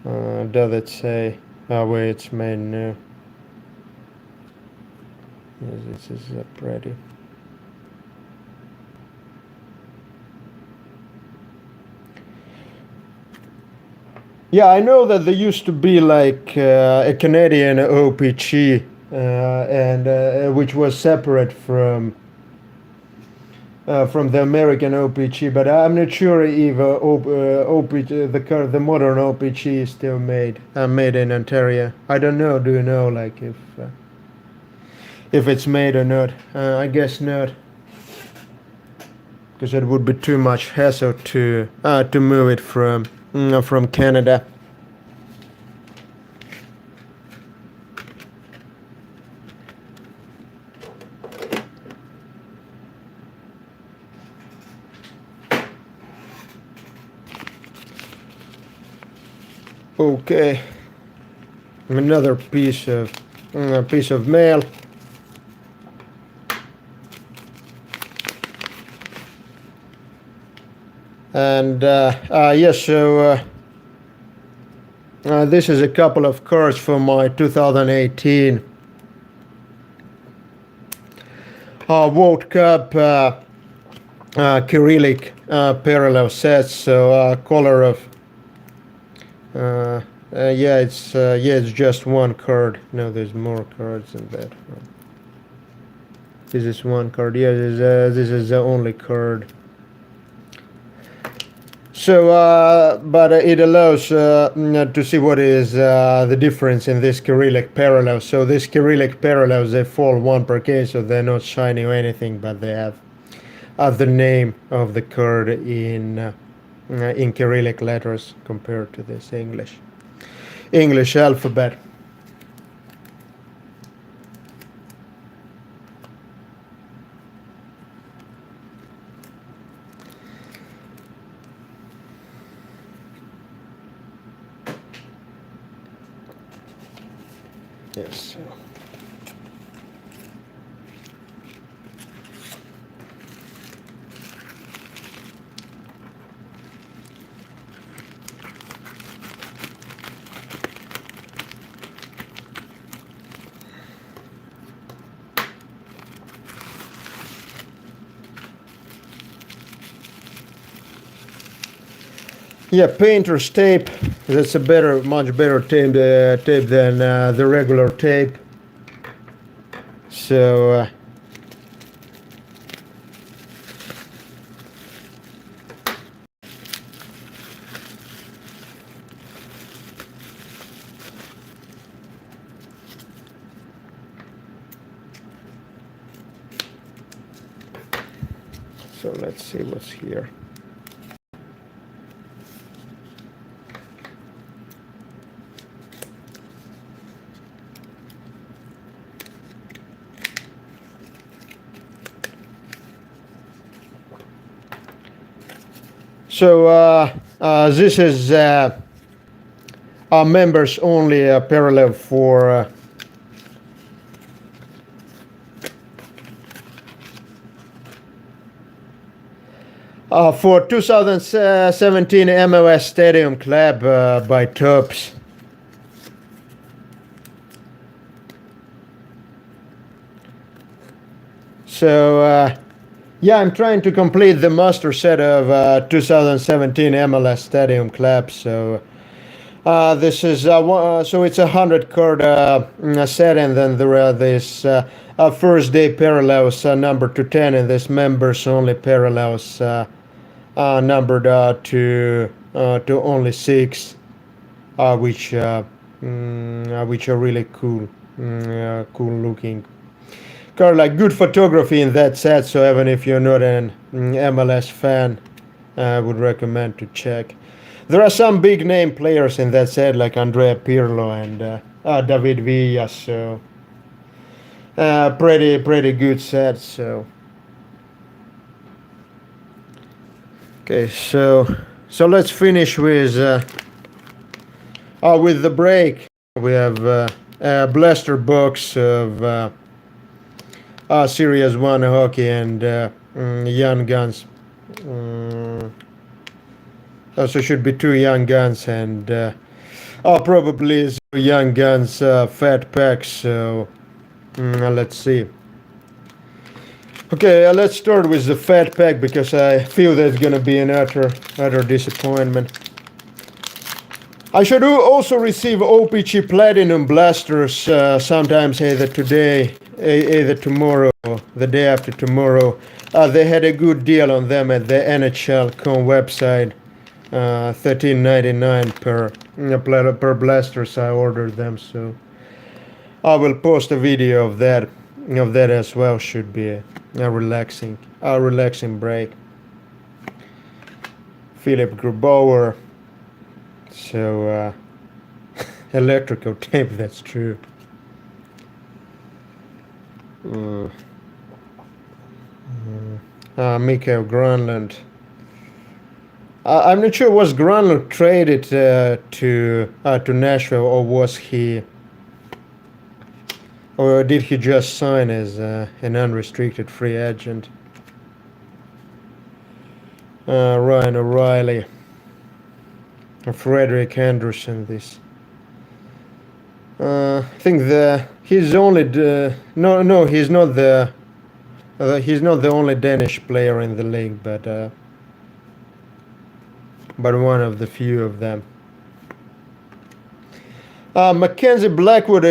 Does it say where it's made now? Yes, this is pretty. Yeah, I know that there used to be like a Canadian OPG, and which was separate from from the American OPG, but I'm not sure if OPG, the modern OPG is still made in Ontario. I don't know. Do you know, like, if it's made or not? I guess not, because it would be too much hassle to move it from Canada. Okay, another piece of mail. And yes, so this is a couple of cards for my 2018 World Cup Cyrillic parallel sets. So color of it's just one card. No, there's more cards than that. This is one card. Yeah, this is the only card. So, but it allows to see what is the difference in this Cyrillic parallel. So this Cyrillic parallels, they fall one per case, so they're not shiny or anything, but they have the name of the card in Cyrillic letters compared to this English alphabet. Yes. Yeah, painter's tape. That's a much better tape than the regular tape. So let's see what's here. So this is our members only parallel for for 2017 MLS Stadium Club by Tubbs. So yeah, I'm trying to complete the master set of 2017 MLS Stadium Club. So this is so it's 100 card set, and then there are this first day parallels numbered to 10, and this members only parallels numbered to only 6, which are really cool, cool looking card, like good photography in that set. So even if you're not an MLS fan, I would recommend to check. There are some big name players in that set, like Andrea Pirlo and David Villa. So pretty good set. So okay, so let's finish with the break. We have a blaster box of Series 1 hockey and Young Guns. Also should be 2 Young Guns and probably Young Guns fat packs. So let's see. Okay, let's start with the fat pack, because I feel that's gonna be an utter disappointment. I should also receive OPG Platinum blasters sometimes either today either tomorrow or the day after tomorrow. They had a good deal on them at the NHL.com website. $13.99 per blasters. I ordered them, so I will post a video of that as well. Should be a relaxing break. Philip Grubauer. So electrical tape. That's true. Mikael Granlund. I'm not sure, was Granlund traded to Nashville, or was he, or did he just sign as an unrestricted free agent? Ryan O'Reilly, Frederick Anderson. This. I think he's only no, he's not the only Danish player in the league, but one of the few of them. Mackenzie Blackwood,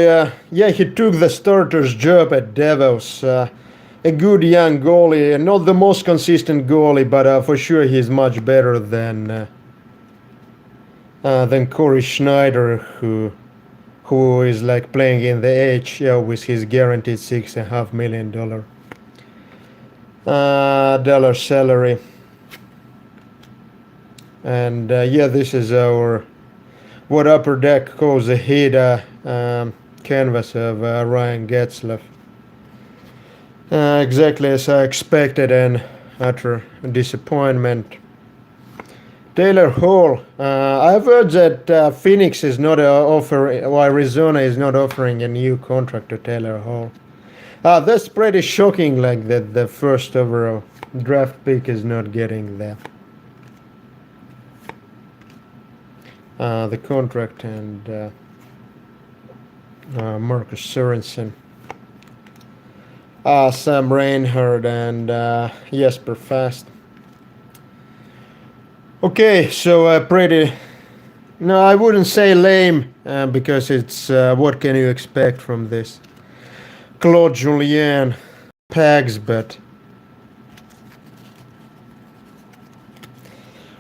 he took the starter's job at Devils. A good young goalie, not the most consistent goalie, but for sure he's much better than Corey Schneider, who is like playing in the AHL with his guaranteed $6.5 million dollar salary. And this is our what Upper Deck calls a hit canvas of Ryan Getzlaf. Exactly as I expected, and utter disappointment. Taylor Hall. I've heard that Phoenix is not offering, or Arizona is not offering a new contract to Taylor Hall. That's pretty shocking, like that the first overall draft pick is not getting there. The contract, and Marcus Sørensen, Sam Reinhard, and Jesper Fast. Okay, so pretty. No, I wouldn't say lame, because it's what can you expect from this Claude Julien Pags, but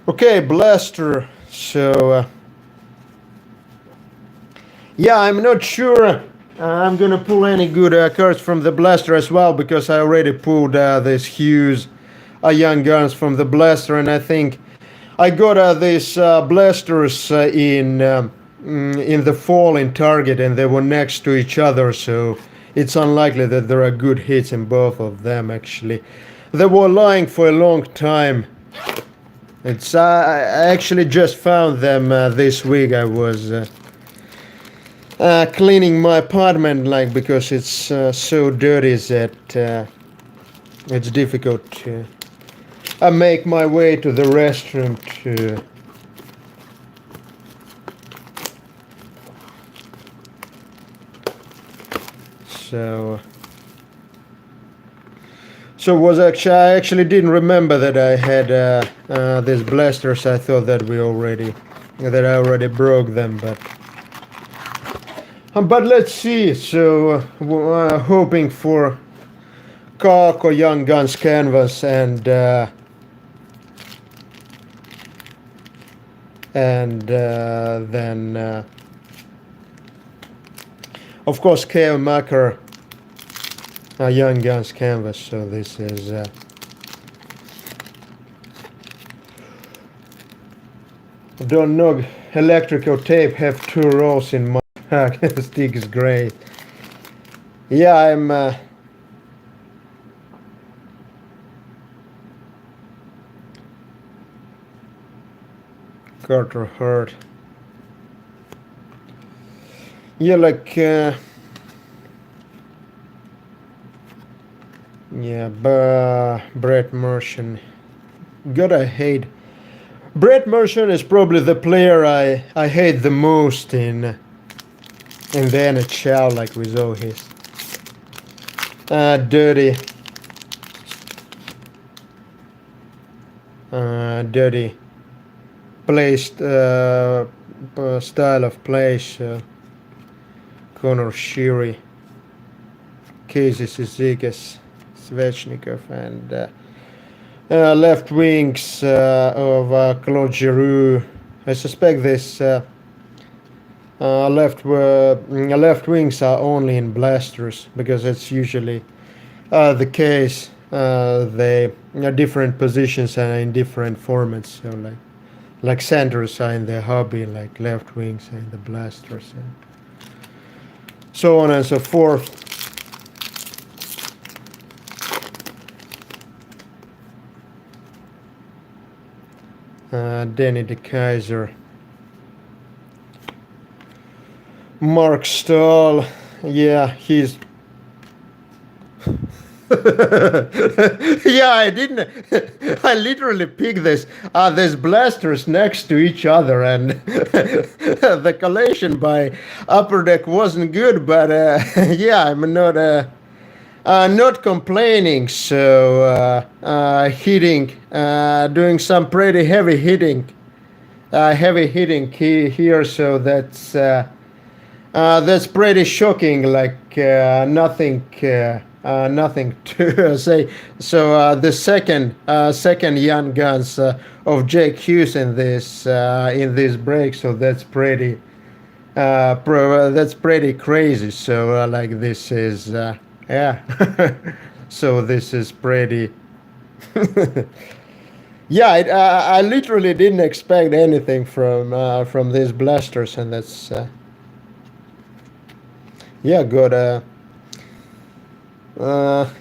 okay, Blaster. So I'm not sure I'm gonna pull any good cards from the Blaster as well, because I already pulled this Hughes Young Guns from the Blaster, and I think I got these blasters in the fall in Target, and they were next to each other, so it's unlikely that there are good hits in both of them. Actually, they were lying for a long time. It's I actually just found them this week. I was cleaning my apartment, like, because it's so dirty that it's difficult to make my way to the restroom to so was actually, I actually didn't remember that I had these blasters. I thought that I already broke them, but let's see. So hoping for Kako Young Guns canvas, and then of course Kale Macker Young Guns canvas. So this is don't know, electrical tape have 2 rolls in my pack. Stick is great. Yeah, I'm Carter Hurt. Yeah, like Brett Mershon. Gotta hate. Brett Mershon is probably the player I hate the most in the NHL, like with all his dirty style of play. So Connor Sheary, cases is Ziges, Svechnikov, and left wings of Claude Giroux. I suspect this left wings are only in blasters because it's usually the case. They different positions and in different formats. So like centers are in the hobby, like left wings are in the blasters, and so on and so forth. Danny de Kaiser, Mark Stahl, yeah, he's yeah, I didn't. I literally picked this. There's blasters next to each other, and the collation by Upper Deck wasn't good. But yeah, I'm not complaining. So hitting, doing some pretty heavy hitting here. So that's pretty shocking. Like nothing to say. So the second young guns of Jake Hughes in this break. So that's pretty crazy. So like this is yeah. So this is pretty. Yeah, I literally didn't expect anything from these blasters, and that's yeah, good.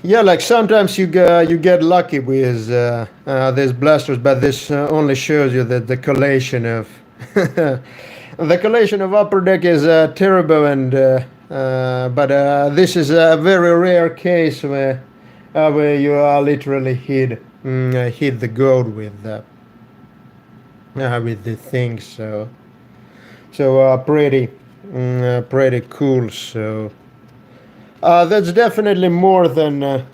Yeah, like sometimes you get lucky with these blasters, but this only shows you that the collation of the collation of Upper Deck is terrible, and but this is a very rare case where you literally hit the gold with the thing. So pretty cool. So. That's definitely more than I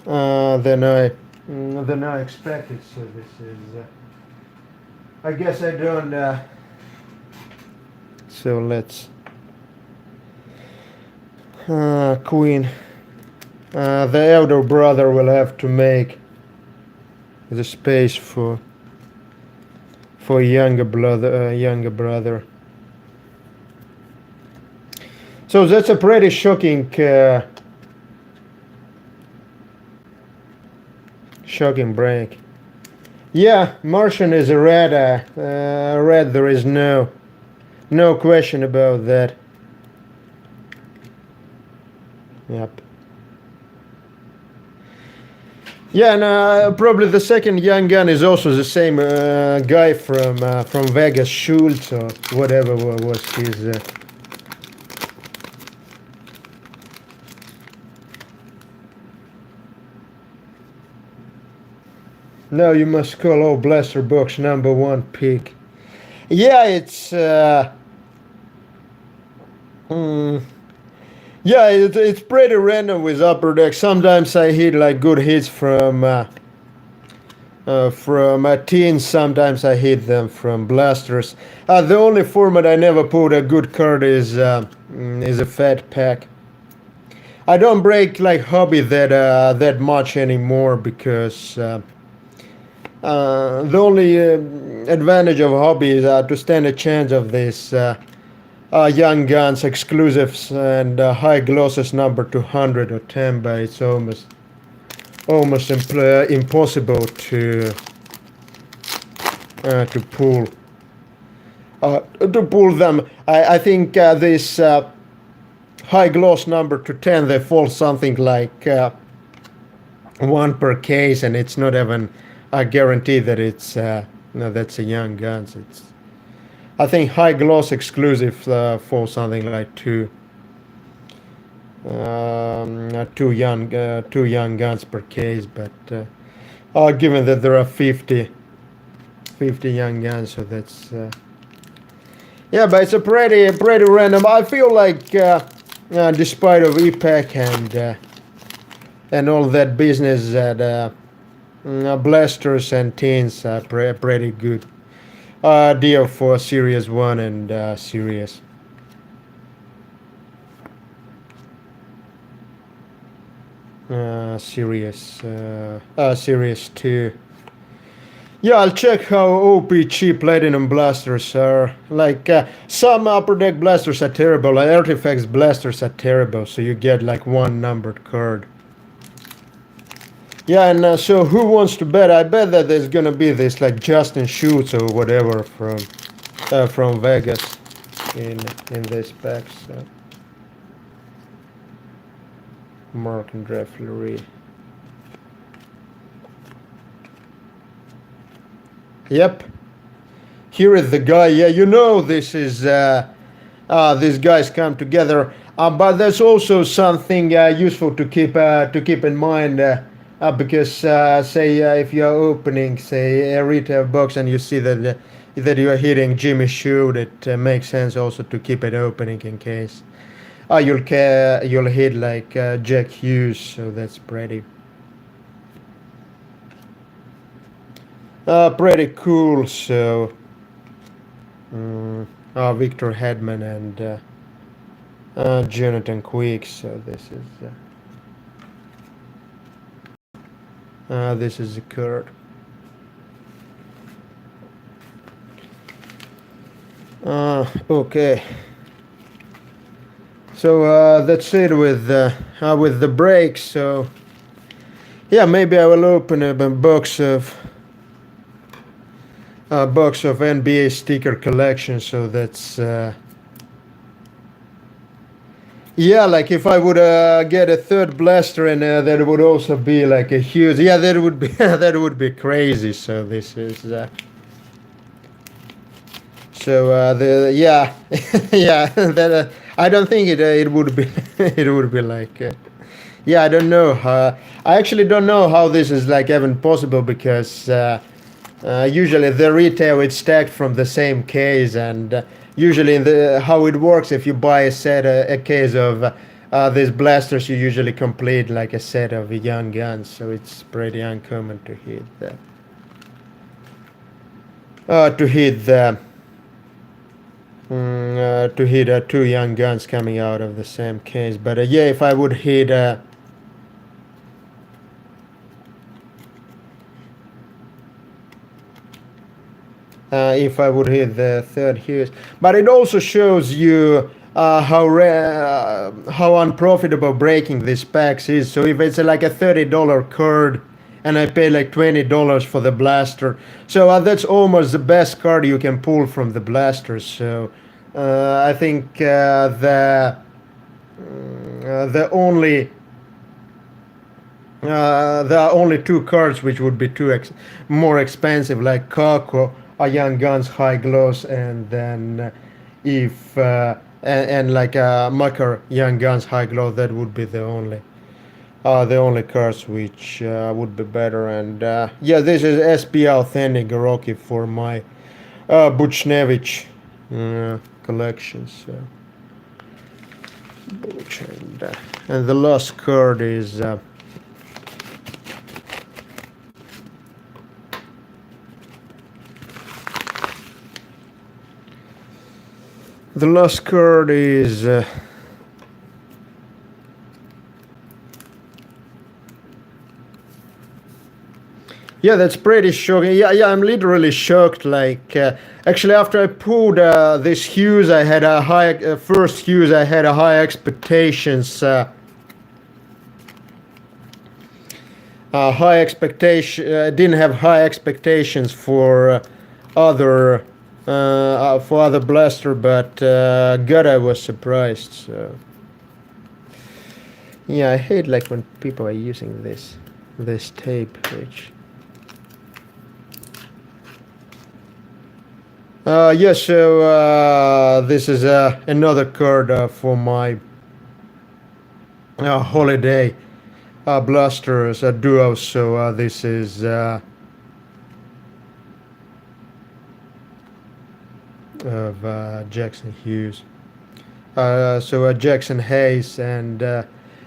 expected. So this is, I guess I don't. So let's Queen. The elder brother will have to make the space for younger brother. So that's a pretty shocking. Shocking break. Yeah, Martian is a red. Red. There is no question about that. Yep. Yeah, and probably the second young gun is also the same guy from Vegas, Schultz or whatever was his. Now you must call all blaster box #1 pick. Yeah, it's yeah, it's pretty random with Upper Deck. Sometimes I hit like good hits from teens. Sometimes I hit them from blasters. The only format I never put a good card is a fat pack. I don't break like hobby that much anymore because. The only advantage of hobby is to stand a chance of this young guns exclusives and high glosses number 200 or 10, but it's almost impossible to pull them. I think this high gloss number to 10 they fall something like one per case, and it's not even. I guarantee that it's that's a young guns. It's I think high gloss exclusive for something like two young guns per case. But given that there are 50 young guns, so that's yeah. But it's a pretty random. I feel like despite of EPAC and all that business that. Blasters and teens are pretty good deal for Series 1 and Series. Series 2. Yeah, I'll check how OPG Platinum blasters are. Like, some upper deck blasters are terrible, like artifacts blasters are terrible, so you get like one numbered card. Yeah, and so who wants to bet? I bet that there's gonna be this like Justin Shoots or whatever from Vegas in this pack. So Mark and Drefflery. Yep. Here is the guy. Yeah, you know this is these guys come together. But there's also something useful to keep in mind because say if you are opening say a retail box and you see that that you are hitting Jimmy Shoot, it makes sense also to keep it opening in case you'll hit like Jack Hughes. So that's pretty cool. So Victor Hedman and Jonathan Quick. So this is the card. Okay. So that's it with the breaks. So yeah, maybe I will open up a box of NBA sticker collection. So that's yeah, like if I would get a third blaster and that would also be like a huge, yeah, that would be that would be crazy. So this is so the yeah yeah that I don't think it would be it would be like yeah, I don't know. I actually don't know how this is like even possible because usually the retail it's stacked from the same case, and usually how it works, if you buy a case of these blasters, you usually complete like a set of young guns, so it's pretty uncommon to hit two young guns coming out of the same case. But yeah, if I would hit if I would hit the third Hughes. But it also shows you how unprofitable breaking these packs is. So if it's like a $30 card and I pay like $20 for the blaster, so that's almost the best card you can pull from the blasters. So I think the only there are only two cards which would be more expensive, like Kako, a Young Guns High Gloss, and then if and like Makar Young Guns High Gloss, that would be the only cards which would be better. And yeah, this is SB Authentic Rocky for my Buchnevich collection. So Buch, and the last card is the last card is yeah, that's pretty shocking. Yeah, I'm literally shocked. Like, actually, after I pulled this Hughes, I had a high first Hughes. I had a high expectations. Didn't have high expectations for other blaster, but God, I was surprised. So yeah, I hate like when people are using this tape, which. Yeah, so this is another card for my holiday blasters duo. So this is of Jackson Hughes. So Jackson Hayes and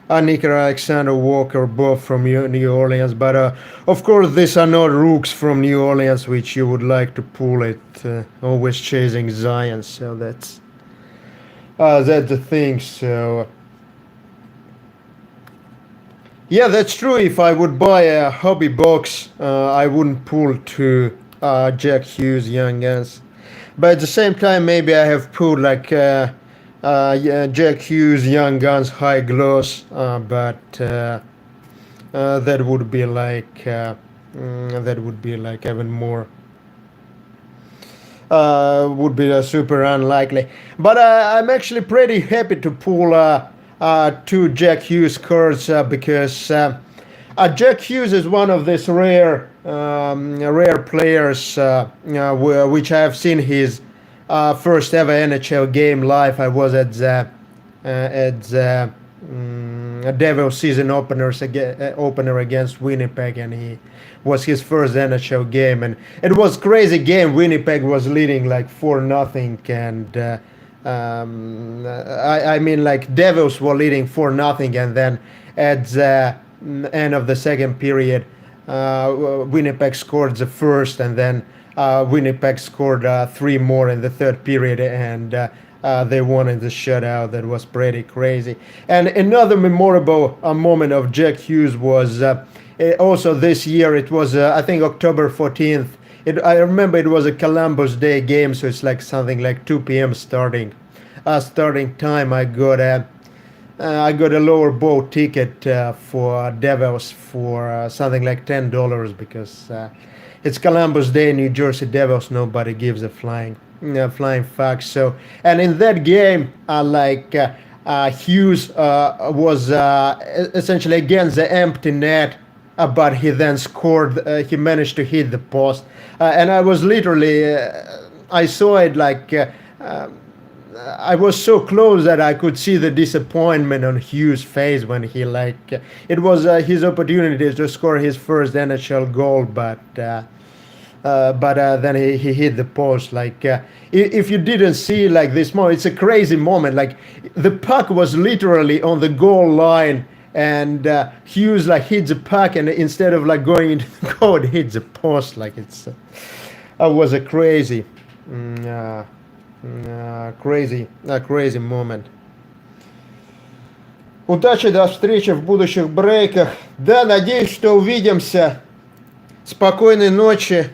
Nick Alexander Walker, both from New Orleans. But of course, these are not rooks from New Orleans, which you would like to pull it. Always chasing Zion, so that's the thing. So Yeah, that's true. If I would buy a hobby box, I wouldn't pull to Jack Hughes Young Guns. But at the same time, maybe I have pulled like yeah, Jack Hughes Young Guns High Gloss, but that would be like even more would be super unlikely. But I'm actually pretty happy to pull two Jack Hughes cards because Jack Hughes is one of these rare players which I have seen his first ever NHL game live. I was at the Devils season opener against Winnipeg, and he was his first NHL game, and it was crazy game. Winnipeg was leading like 4-0, and I mean like Devils were leading 4-0, and then at the end of the second period, Winnipeg scored the first, and then Winnipeg scored three more in the third period, and they won in the shutout. That was pretty crazy. And another memorable moment of Jack Hughes was also this year. It was I think October 14th. I remember it was a Columbus Day game, so it's like something like 2 p.m. starting time. I got a lower bowl ticket for Devils for something like $10 because it's Columbus Day, New Jersey Devils. Nobody gives a flying fuck. So, and in that game, Hughes was essentially against the empty net, but he then scored. He managed to hit the post, and I was literally, I saw it like. I was so close that I could see the disappointment on Hughes' face when he it was his opportunity to score his first NHL goal, but then he hit the post. If you didn't see like this moment, it's a crazy moment. Like the puck was literally on the goal line, and Hughes like hits the puck, and instead of like going into the goal, it hits the post. Like it was a crazy. Crazy moment. Удачи, до встречи в будущих брейках. Да, надеюсь, что увидимся. Спокойной ночи.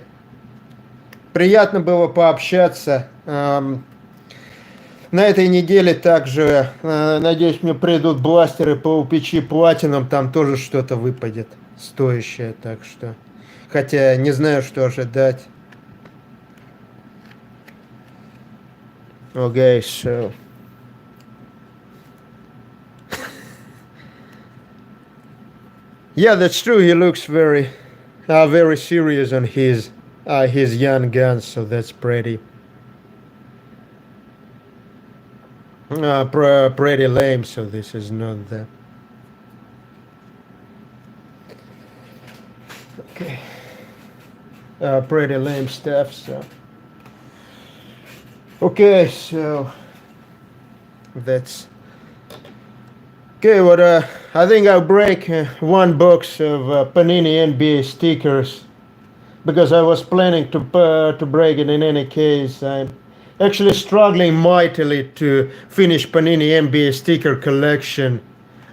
Приятно было пообщаться. На этой неделе также, надеюсь, мне придут бластеры по UPC Platinum. Там тоже что-то выпадет стоящее. Так что... Хотя не знаю, что ожидать. Okay, so yeah, that's true. He looks very serious on his young guns, so that's pretty lame. So this is not the okay. Pretty lame stuff. So. Okay, so that's okay. What I think I'll break one box of Panini NBA stickers because I was planning to break it in any case. I'm actually struggling mightily to finish Panini NBA sticker collection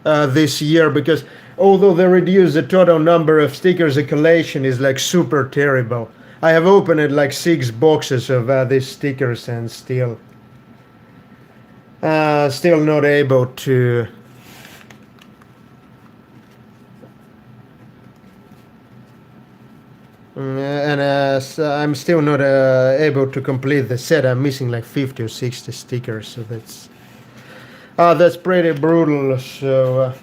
this year because although they reduced the total number of stickers, the collection is like super terrible. I have opened like 6 boxes of these stickers and still not able to so I'm still not able to complete the set. I'm missing like 50 or 60 stickers, so that's pretty brutal. So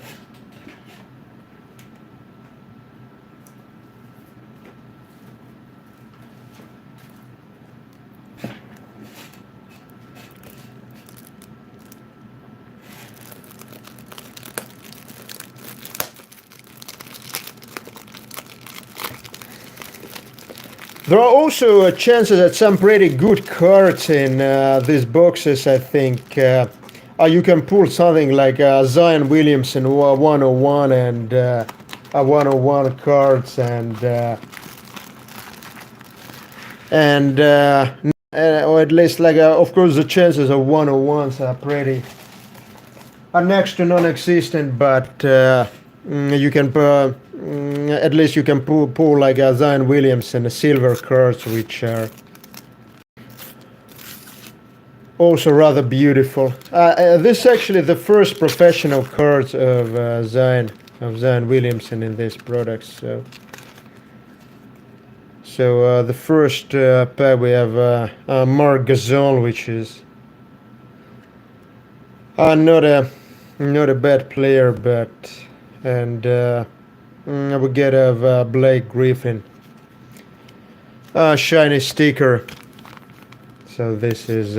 there are also chances that some pretty good cards in these boxes. I think you can pull something like Zion Williamson 101 and 101 cards or at least like of course the chances of 101s are next to non-existent, but You can at least you can pull like a Zion Williamson silver cards, which are also rather beautiful. This is actually the first professional cards of Zion Williamson in this product. So the first pack we have Marc Gasol, which is not a bad player, but we get a Blake Griffin shiny sticker. So this is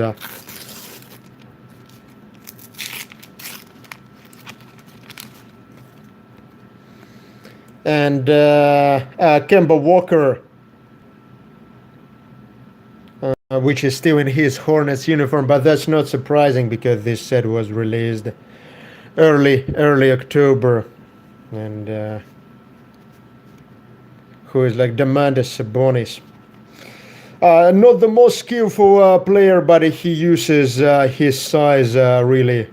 and Kemba Walker, which is still in his Hornets uniform, but that's not surprising because this set was released early October, and who is like Demandas Sabonis. Not the most skillful player, but he uses his size really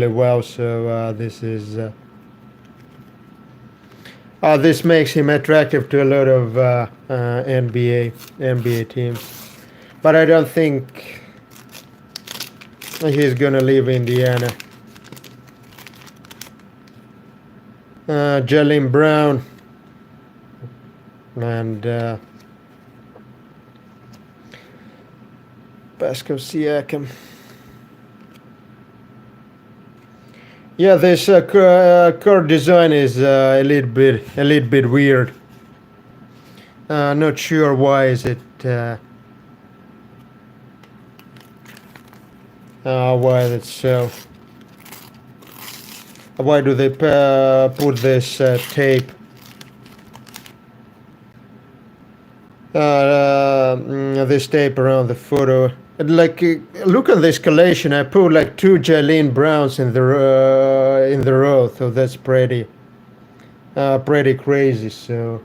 well. So this makes him attractive to a lot of NBA teams. But I don't think he's gonna leave Indiana. Jaylen Brown and Pascal Siakam. Yeah, this card design is a little bit weird. Not sure why is it. Why that's so? Why do they put this tape? This tape around the photo. Like, look at this collation. I put like 2 Jaylen Browns in the row, so that's pretty crazy. So.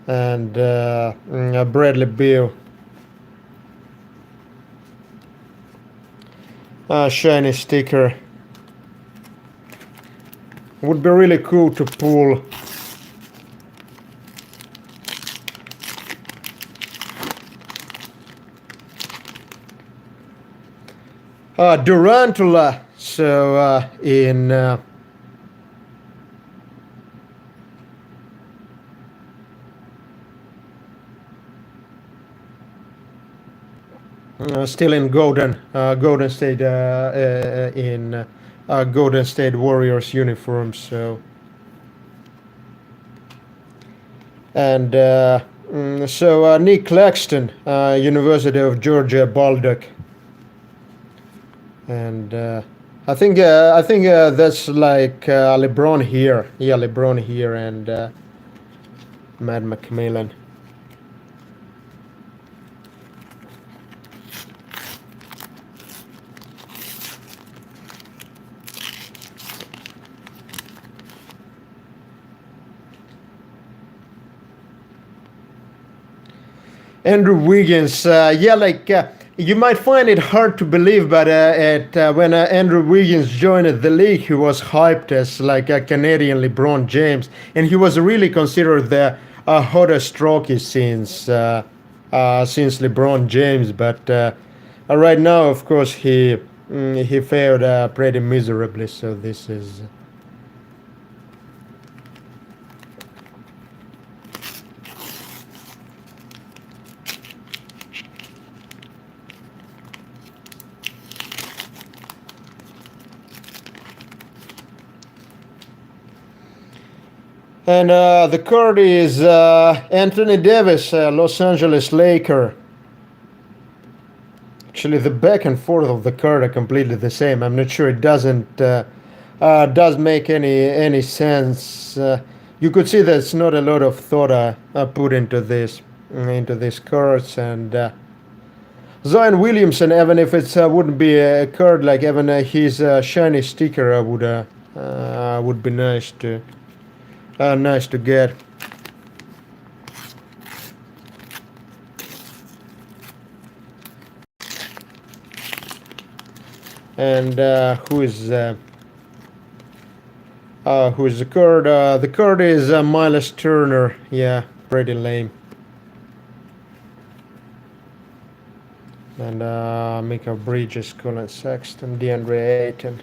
And Bradley Beal, shiny sticker. Would be really cool to pull Durantula. So in still in Golden State in Golden State Warriors uniform. So and Nick Claxton, University of Georgia Baldock, and I think that's like LeBron here. Yeah, LeBron here and Matt McMillan. Andrew Wiggins, you might find it hard to believe, but when Andrew Wiggins joined the league, he was hyped as like a Canadian LeBron James, and he was really considered the hottest rookie since LeBron James. But right now, of course, he failed pretty miserably. So this is. And the card is Anthony Davis, Los Angeles Laker. Actually, the back and forth of the card are completely the same. I'm not sure it does make any sense. You could see there's not a lot of thought put into these cards. And Zion Williamson, even if it wouldn't be a card, like even his shiny sticker would be nice to. Nice to get. And who is the card? The card is Miles Turner. Yeah, pretty lame. And Mika Bridges, Colin Sexton, DeAndre Ayton.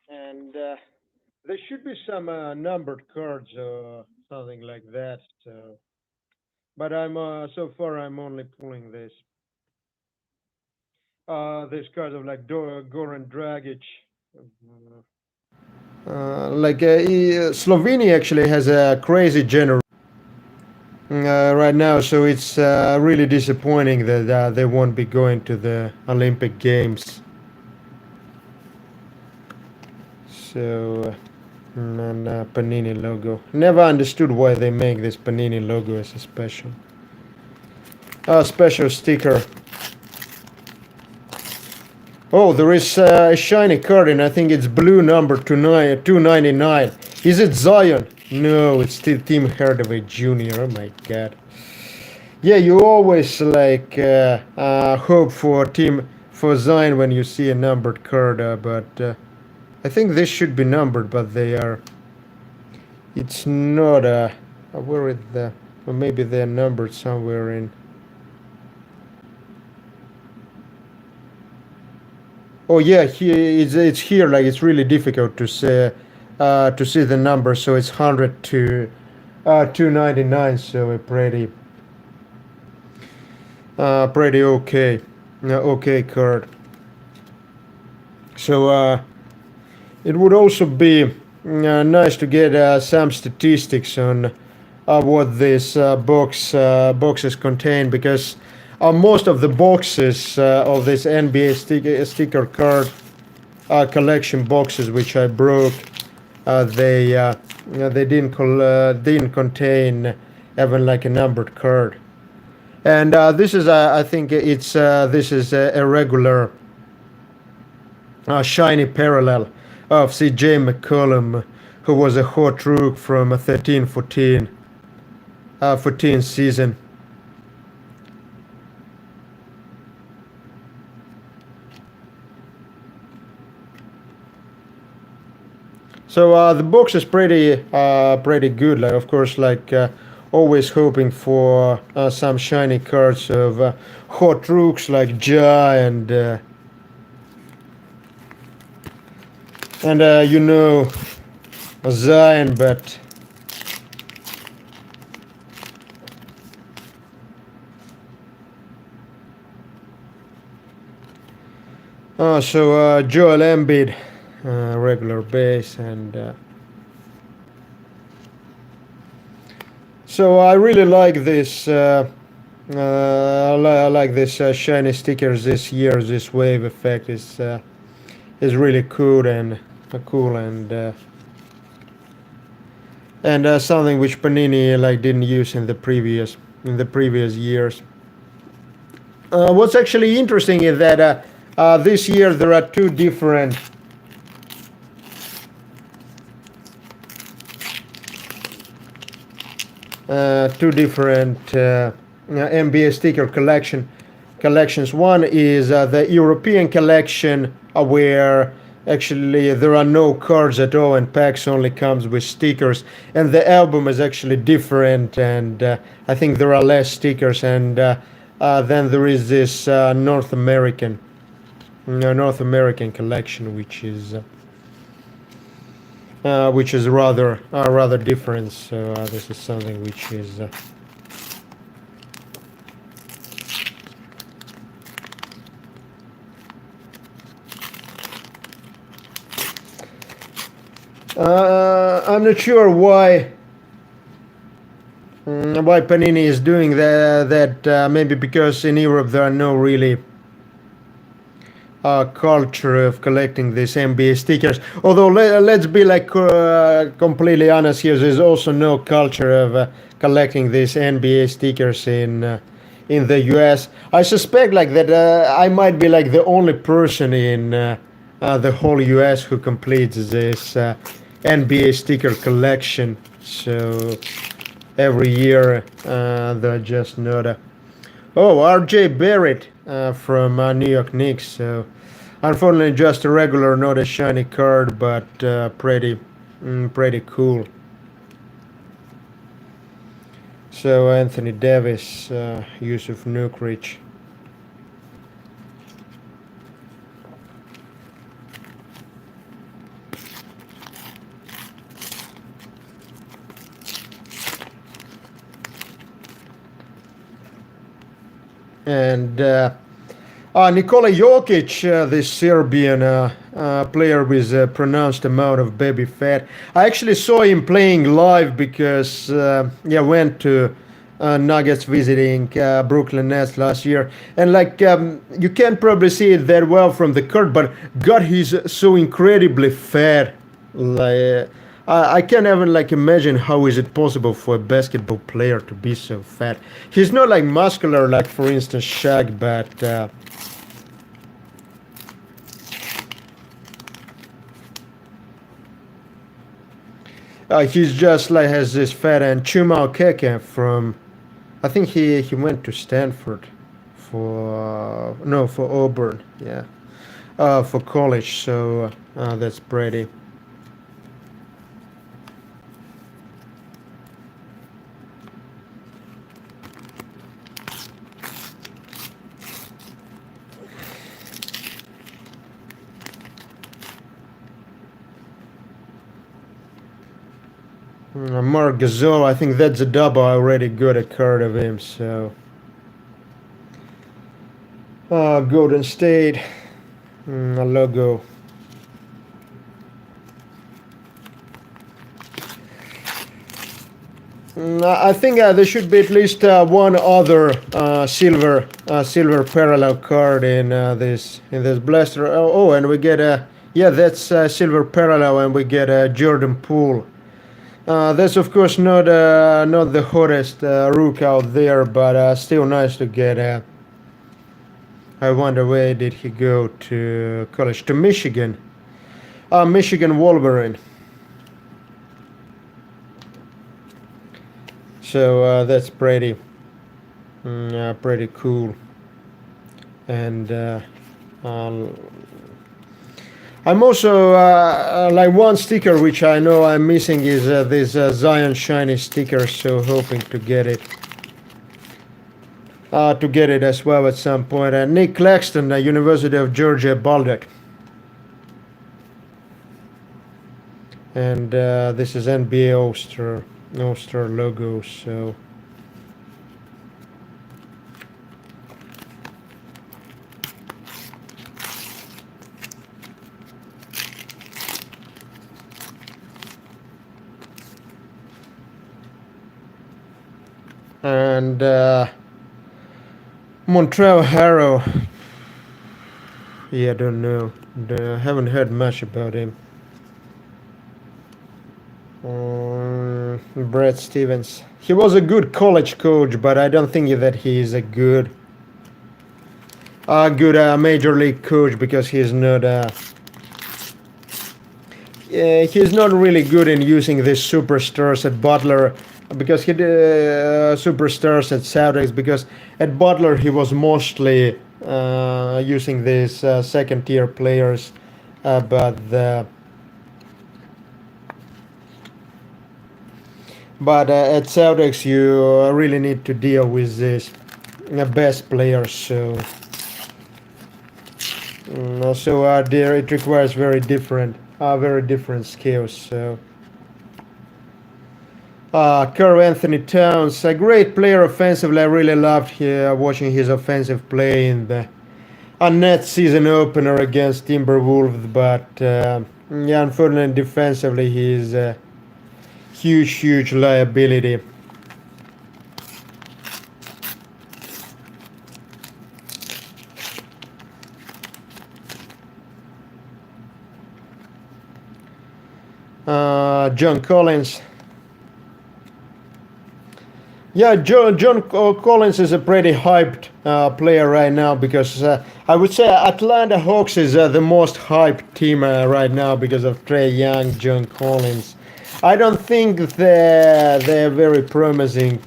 And there should be some numbered cards or something like that. So, but I'm so far I'm only pulling this. This card of like Goran Dragic. Slovenia actually has a crazy generation right now, so it's really disappointing that they won't be going to the Olympic Games. So, and Panini logo. Never understood why they make this Panini logo as a special sticker. Oh, there is a shiny card, and I think it's blue number 299. Is it Zion? No, it's still Tim Hardaway Jr. Oh my god. Yeah, you always like hope for Zion when you see a numbered card, but I think this should be numbered, but they are. It's not. Where is the? Well, maybe they're numbered somewhere in. Oh yeah, here it's here. Like it's really difficult to see the number. So it's 100 to 299. So a pretty okay, okay card. So it would also be nice to get some statistics on what this boxes contain, because most of the boxes of this NBA sticker card collection boxes which I broke, they didn't contain even like a numbered card. And this is I think it's this is a regular shiny parallel of CJ McCollum, who was a hot rook from a 13-14 season. So the box is pretty good. Like of course, like always hoping for some shiny cards of hot rooks like Ja and Zion, but Joel Embiid, regular base, and so I really like this. I like this shiny stickers this year. This wave effect is really cool and something which Panini like didn't use in the previous years. What's actually interesting is that this year there are two different NBA sticker collections. One is the European collection, where actually there are no cards at all and packs only comes with stickers, and the album is actually different, and I think there are less stickers, and then there is this North American collection, which is rather different. So this is something which is I'm not sure why Panini is doing that. Maybe because in Europe there are no really culture of collecting these NBA stickers. Although let's be like completely honest here, there's also no culture of collecting these NBA stickers in the US. I suspect like that I might be like the only person in the whole US who completes this NBA sticker collection. So every year they're just not. Oh, R.J. Barrett from New York Knicks. So unfortunately, just a regular, not a shiny card, but pretty cool. So Anthony Davis, Yusuf Nurkic. And Nikola Jokic, this Serbian player with a pronounced amount of baby fat. I actually saw him playing live because went to Nuggets visiting Brooklyn Nets last year, and like you can't probably see it that well from the court, but God, he's so incredibly fat. Like I can't even like imagine how is it possible for a basketball player to be so fat. He's not like muscular like for instance Shaq, but he's just like has this fat. And Chuma Okeke from, I think he went to Stanford for no, for Auburn, yeah, for college. So that's pretty. Mark Gasol, I think that's a double. I already got a card of him. So Golden State, a logo. I think there should be at least one other silver parallel card in this blaster. Oh, and we get a, yeah, that's silver parallel, and we get a Jordan Poole. That's of course not the hottest rook out there, but still nice to get. I wonder where did he go to college? To Michigan. Michigan Wolverine. So that's pretty cool. And I'm also like one sticker which I know I'm missing is this Zion shiny sticker. So hoping to get it. As well at some point. Nick Claxton, University of Georgia Baldock. And this is NBA All-Star logo. So and Montrezl Harrell. Yeah, I don't know. Haven't heard much about him. Brad Stevens. He was a good college coach, but I don't think that he is a good major league coach because he's not really good in using these superstars at Butler, because he did superstars at Celtics, because at Butler he was mostly using these second tier players, but at Celtics you really need to deal with these best players. So there it requires very different skills. So Karl Anthony Towns, a great player offensively. I really loved watching his offensive play in the Nets season opener against Timberwolves, but unfortunately defensively he's a huge liability. John Collins. Yeah, John Collins is a pretty hyped player right now because I would say Atlanta Hawks is the most hyped team right now because of Trae Young, John Collins. I don't think they're very promising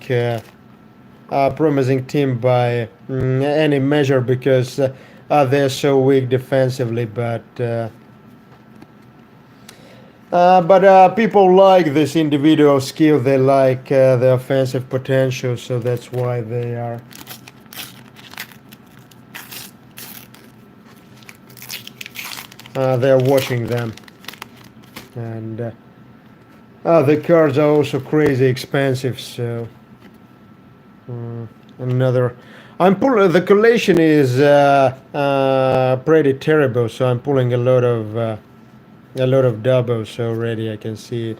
team by any measure because they're so weak defensively, but people like this individual skill. They like the offensive potential, so that's why they are. They're watching them, and the cards are also crazy expensive. So another. I'm pulling. The collation is pretty terrible, so I'm pulling a lot of doubles already. I can see it.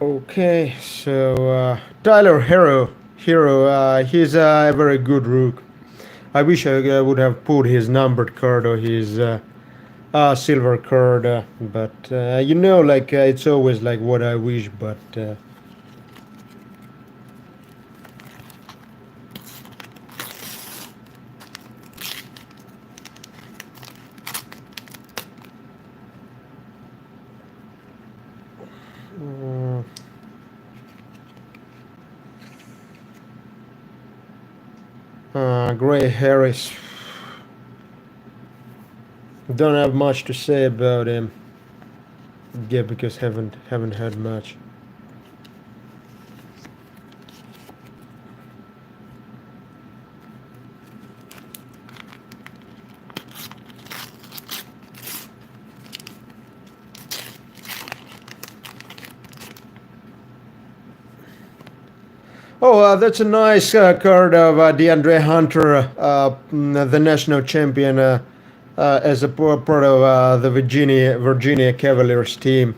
Okay, so Tyler Hero, he's a very good rook. I wish I would have put his numbered card or his silver card, but like it's always like what I wish, but Gray Harris. Don't have much to say about him. Yeah, because haven't heard much. Oh, that's a nice card of DeAndre Hunter, the national champion, as a part of the Virginia Cavaliers team.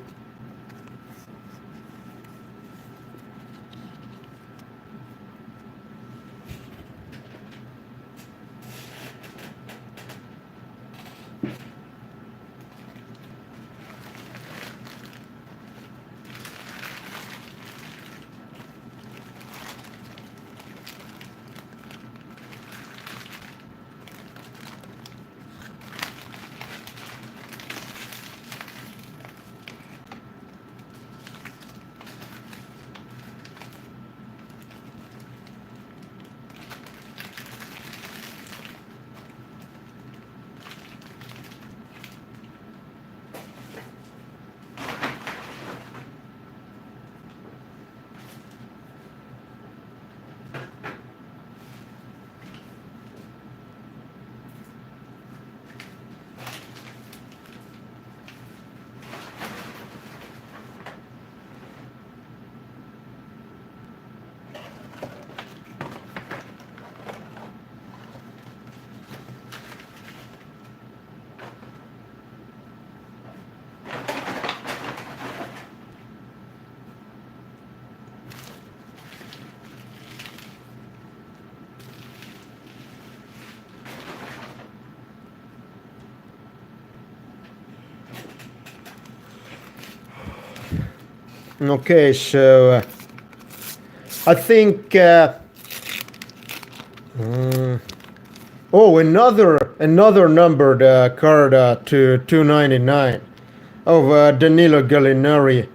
Okay, so I think. Oh, another numbered card to 299 of Danilo Gallinari.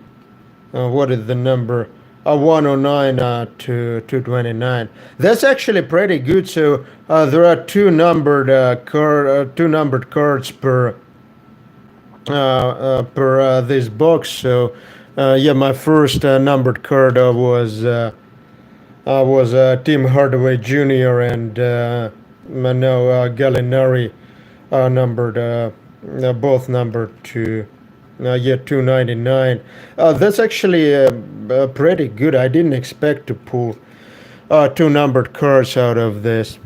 What is the number? 109 to 229. That's actually pretty good. So there are two numbered cards per this box. So yeah, my first numbered card was Tim Hardaway Jr. and now Gallinari numbered both numbered to 299. That's actually pretty good. I didn't expect to pull two numbered cards out of these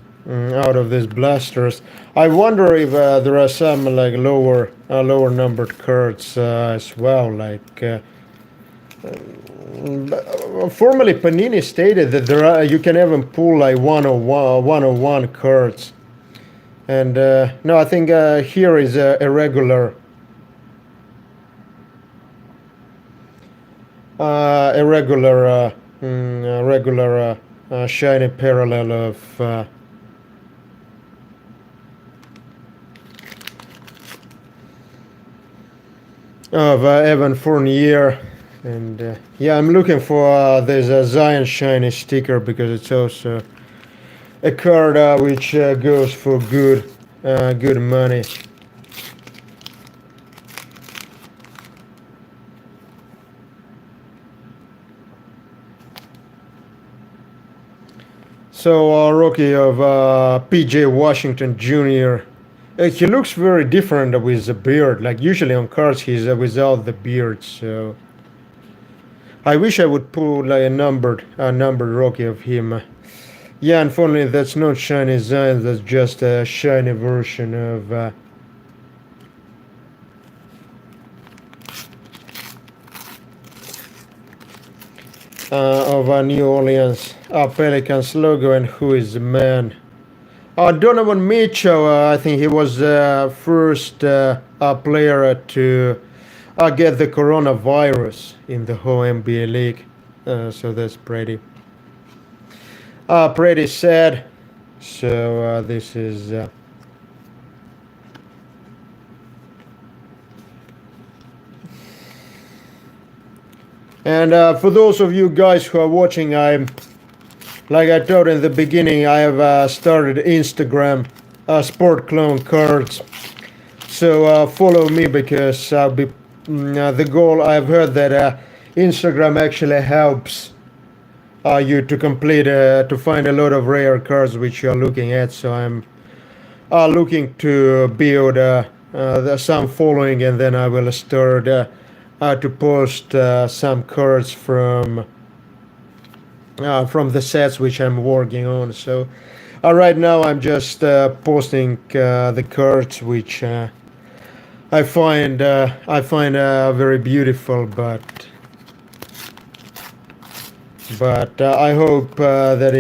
blasters. I wonder if there are some like lower numbered cards as well, like Formerly, Panini stated that you can even pull like 101 cards, and no, I think here is a regular shiny parallel of Evan Fournier. And yeah, I'm looking for there's a Zion shiny sticker because it's also a card which goes for good money. So rookie of PJ Washington Jr. He looks very different with the beard. Like usually on cards he's without the beard. So I wish I would pull like a numbered rookie of him. Yeah, unfortunately that's not shiny Zion. That's just a shiny version of New Orleans Pelicans logo. And who is the man? Donovan Mitchell. I think he was the first player to get the coronavirus in the whole NBA league. So that's pretty sad. So this is and for those of you guys who are watching, like I told in the beginning, I have started Instagram Sport Clone Cards. So follow me because I'll be the goal. I've heard that Instagram actually helps you to complete to find a lot of rare cards which you are looking at. So I'm looking to build some following, and then I will start to post some cards from the sets which I'm working on. So right now I'm just posting the cards which I find very beautiful, but I hope that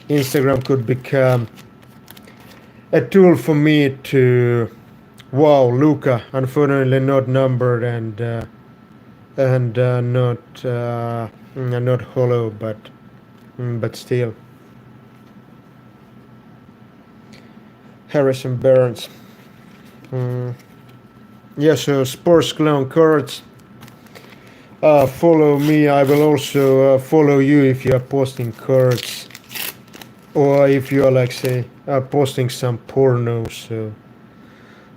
Instagram could become a tool for me to Luka, unfortunately not numbered and not hollow, but still. Harrison Barnes. Yeah, so Sports Clown Cards. Follow me. I will also follow you if you are posting cards, or if you are like say posting some porno. So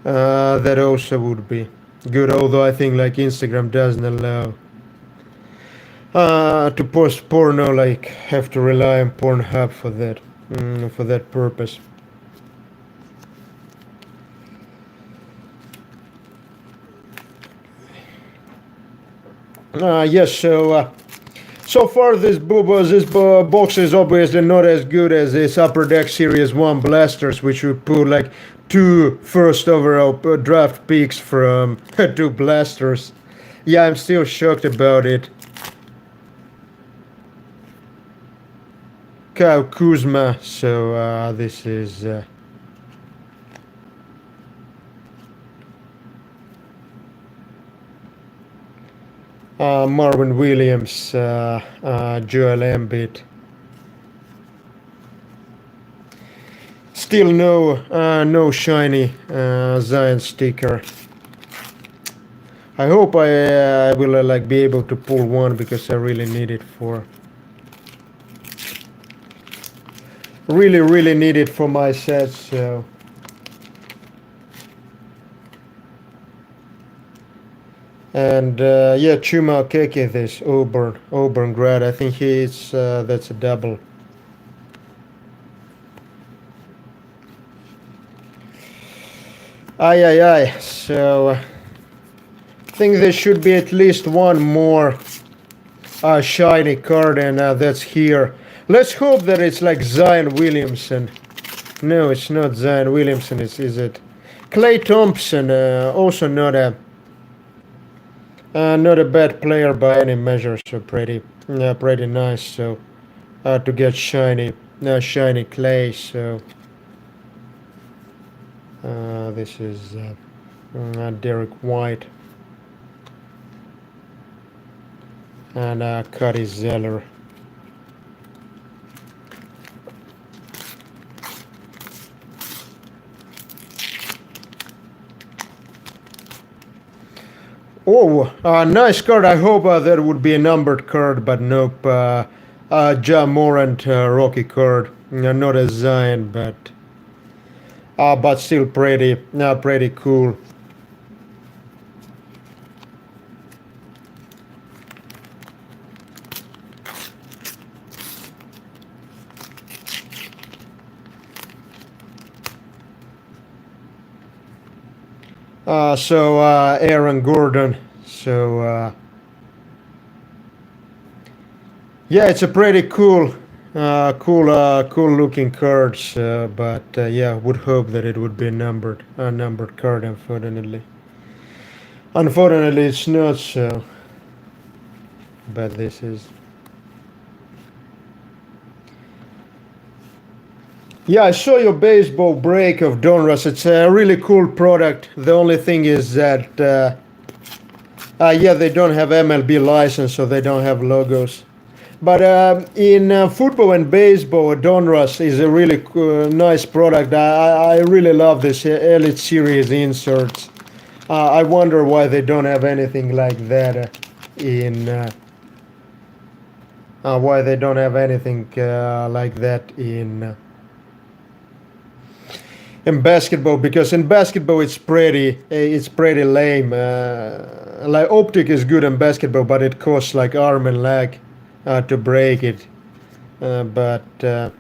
that also would be good. Although I think like Instagram doesn't allow to post porno. Like have to rely on Pornhub for that purpose. Yes, so far this box is obviously not as good as this Upper Deck Series 1 blasters, which we put like 2 first overall draft picks from 2 blasters. Yeah, I'm still shocked about it. Kyle Kuzma, so this is Marvin Williams, Joel Embiid. Still no shiny Zion sticker. I hope I will like be able to pull one because I really need it for. Really need it for my sets. So. And yeah, Chuma Keke, this Auburn grad. I think he's that's a double. Aye. So I think there should be at least one more shiny card, and that's here. Let's hope that it's like Zion Williamson. No, it's not Zion Williamson. Is it? Klay Thompson, also not a Not a bad player by any measure, so pretty nice. So to get shiny clay. So this is Derek White and Cody Zeller. Oh, nice card. I hope that would be a numbered card, but nope. Ja Morant Rocky card. Not a Zion, but still pretty cool. So Aaron Gordon. So yeah, it's a pretty cool looking cards. But yeah, would hope that it would be a numbered card. Unfortunately, it's not so. But this is. Yeah, I saw your baseball break of Donruss. It's a really cool product. The only thing is that, yeah, they don't have MLB license, so they don't have logos. But in football and baseball, Donruss is a really nice product. I really love this Elite Series inserts. I wonder why they don't have anything like that in. Why they don't have anything like that in basketball, because in basketball it's pretty lame. Like optic is good in basketball, but it costs like arm and leg to break it. But the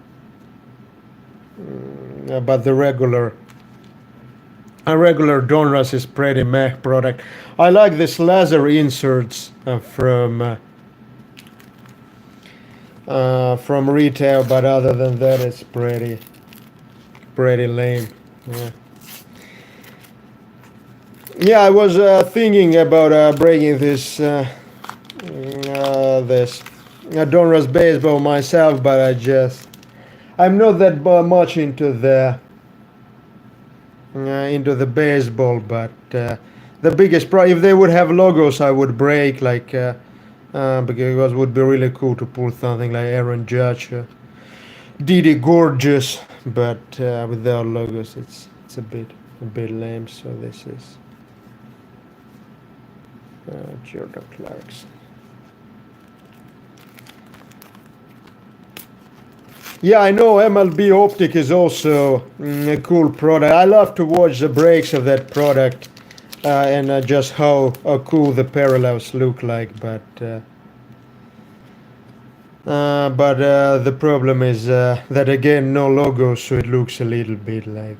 regular Donruss is pretty meh product. I like this laser inserts from retail, but other than that, it's pretty lame. Yeah, I was thinking about breaking this Donruss baseball myself, but I'm not that much into the baseball. But the biggest if they would have logos, I would break because it would be really cool to pull something like Aaron Judge, Didi Gorgeous. But without logos, it's a bit lame. So this is Jordan Clarkson. Yeah, I know MLB Optic is also a cool product. I love to watch the breaks of that product and just how cool the parallels look like. But the problem is that again, no logo, so it looks a little bit like.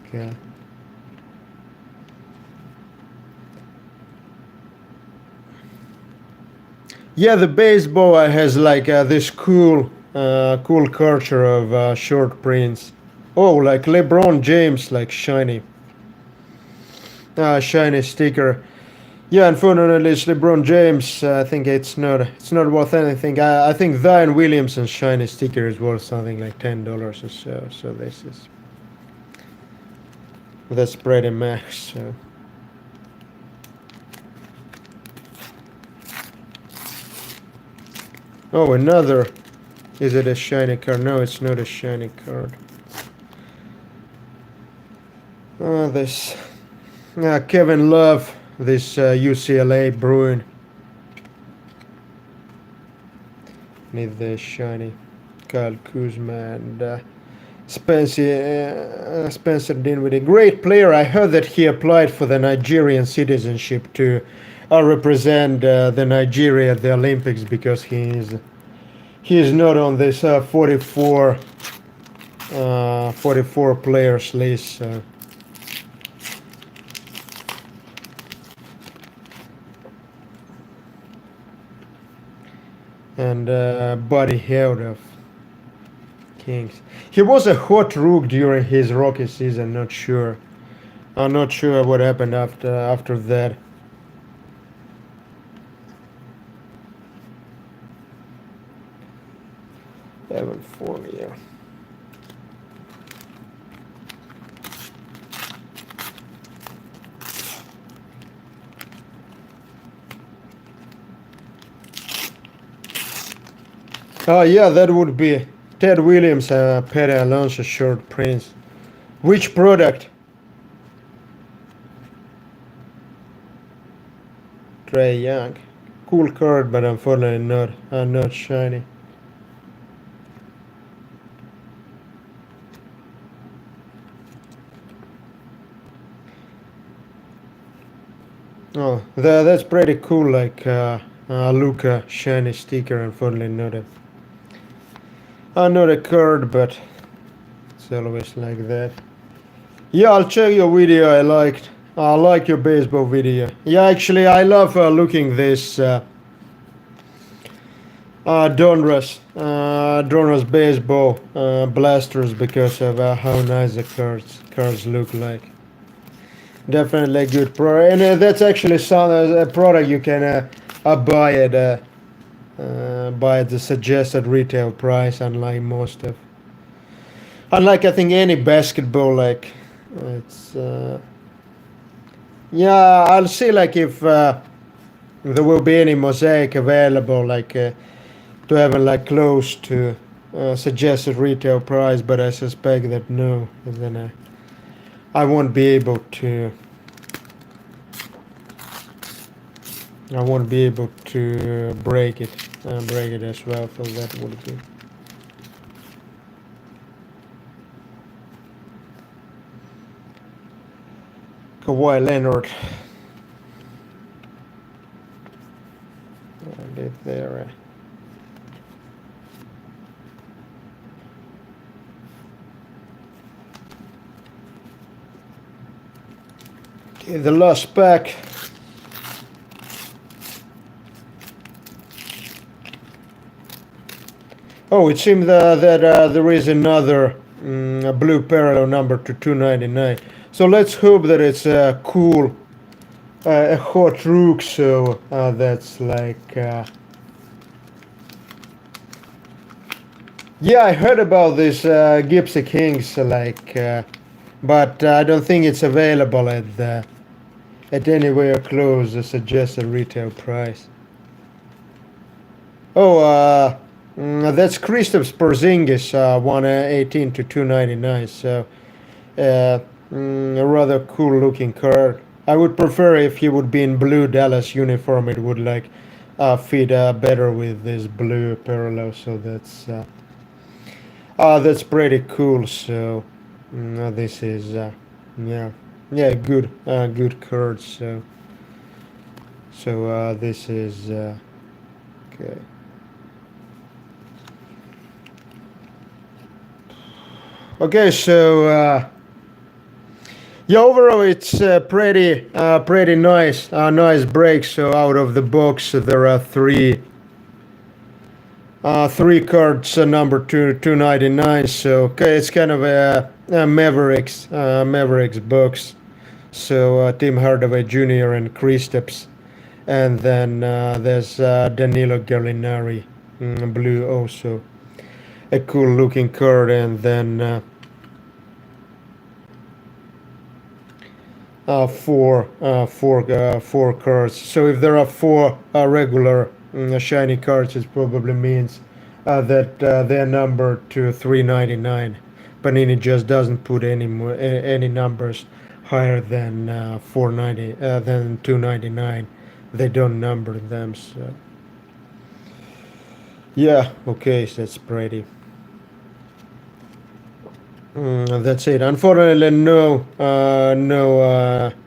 Yeah, the baseball has like this cool culture of short prints. Oh, like LeBron James, like shiny sticker. Yeah, unfortunately, it's LeBron James. I think it's not worth anything. I think Zion Williamson's shiny sticker is worth something like $10 or so. So that's pretty max. So. Oh, another. Is it a shiny card? No, it's not a shiny card. This Kevin Love. This UCLA Bruin. Need the shiny Kyle Kuzma and Spencer Dinwiddie. Great player. I heard that he applied for the Nigerian citizenship to represent the Nigeria at the Olympics because he is not on this 44 players list. So. And Buddy Hield of Kings. He was a hot rook during his rookie season. I'm not sure what happened after that. Haven't formed yet. Oh yeah, that would be Ted Williams, Pere Alonso short prints. Which product? Trey Young. Cool card, but unfortunately not shiny. Oh, that's pretty cool. Like Luca shiny sticker, unfortunately not a card, but it's always like that. Yeah, I'll check your video. I like your baseball video. Yeah, actually, I love looking this Donruss baseball blasters because of how nice the cards look like. Definitely a good product, and that's actually a product you can buy at the suggested retail price, unlike I think any basketball. Like it's yeah, I'll see like if there will be any mosaic available, like to have it like close to suggested retail price, but I suspect that no, and then I won't be able to. I won't be able to break it as well, so that would be. Kawhi Leonard. I did there. Okay, the last pack. Oh, it seems that there is another blue parallel number to 299. So let's hope that it's a cool, a hot rook. So that's like, yeah, I heard about this Gypsy Kings, but I don't think it's available at anywhere close the suggested retail price. Oh, that's Kristaps Porzingis, 118 to 299. So, a rather cool looking card. I would prefer if he would be in blue Dallas uniform. It would like fit better with this blue parallel. So that's pretty cool. So this is yeah good card. So this is okay. Okay, so yeah, overall it's pretty nice break. So out of the box, there are three cards, number 299. So okay, it's kind of a Mavericks box. So Tim Hardaway Jr. and Kristaps, and then there's Danilo Gallinari, blue also. A cool looking card, and then four cards. So if there are four regular shiny cards, it probably means that they're numbered to 399. Panini just doesn't put any numbers higher than 299. They don't number them. So yeah, okay, so that's pretty. That's it. Unfortunately, no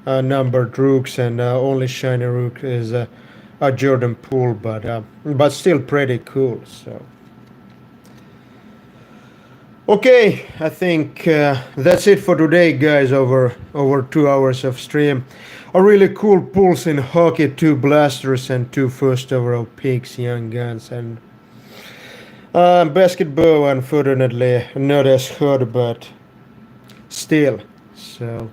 numbered rooks, and only shiny rook is a Jordan Poole, but still pretty cool. So okay, I think that's it for today, guys. Over 2 hours of stream. A really cool pulls in hockey, 2 blasters and 2 first overall picks, young guns, and basketball, unfortunately, not as hot, but still. So,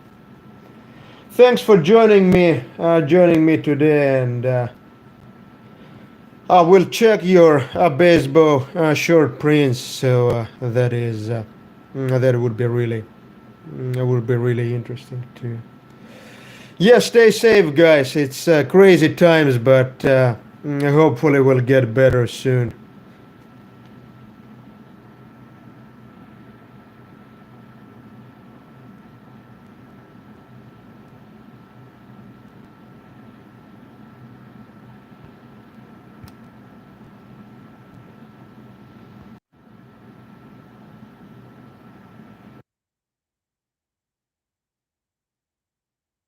thanks for joining me today, and I will check your baseball short prints. So that would be really interesting too. Yeah, stay safe, guys. It's crazy times, but hopefully we'll get better soon.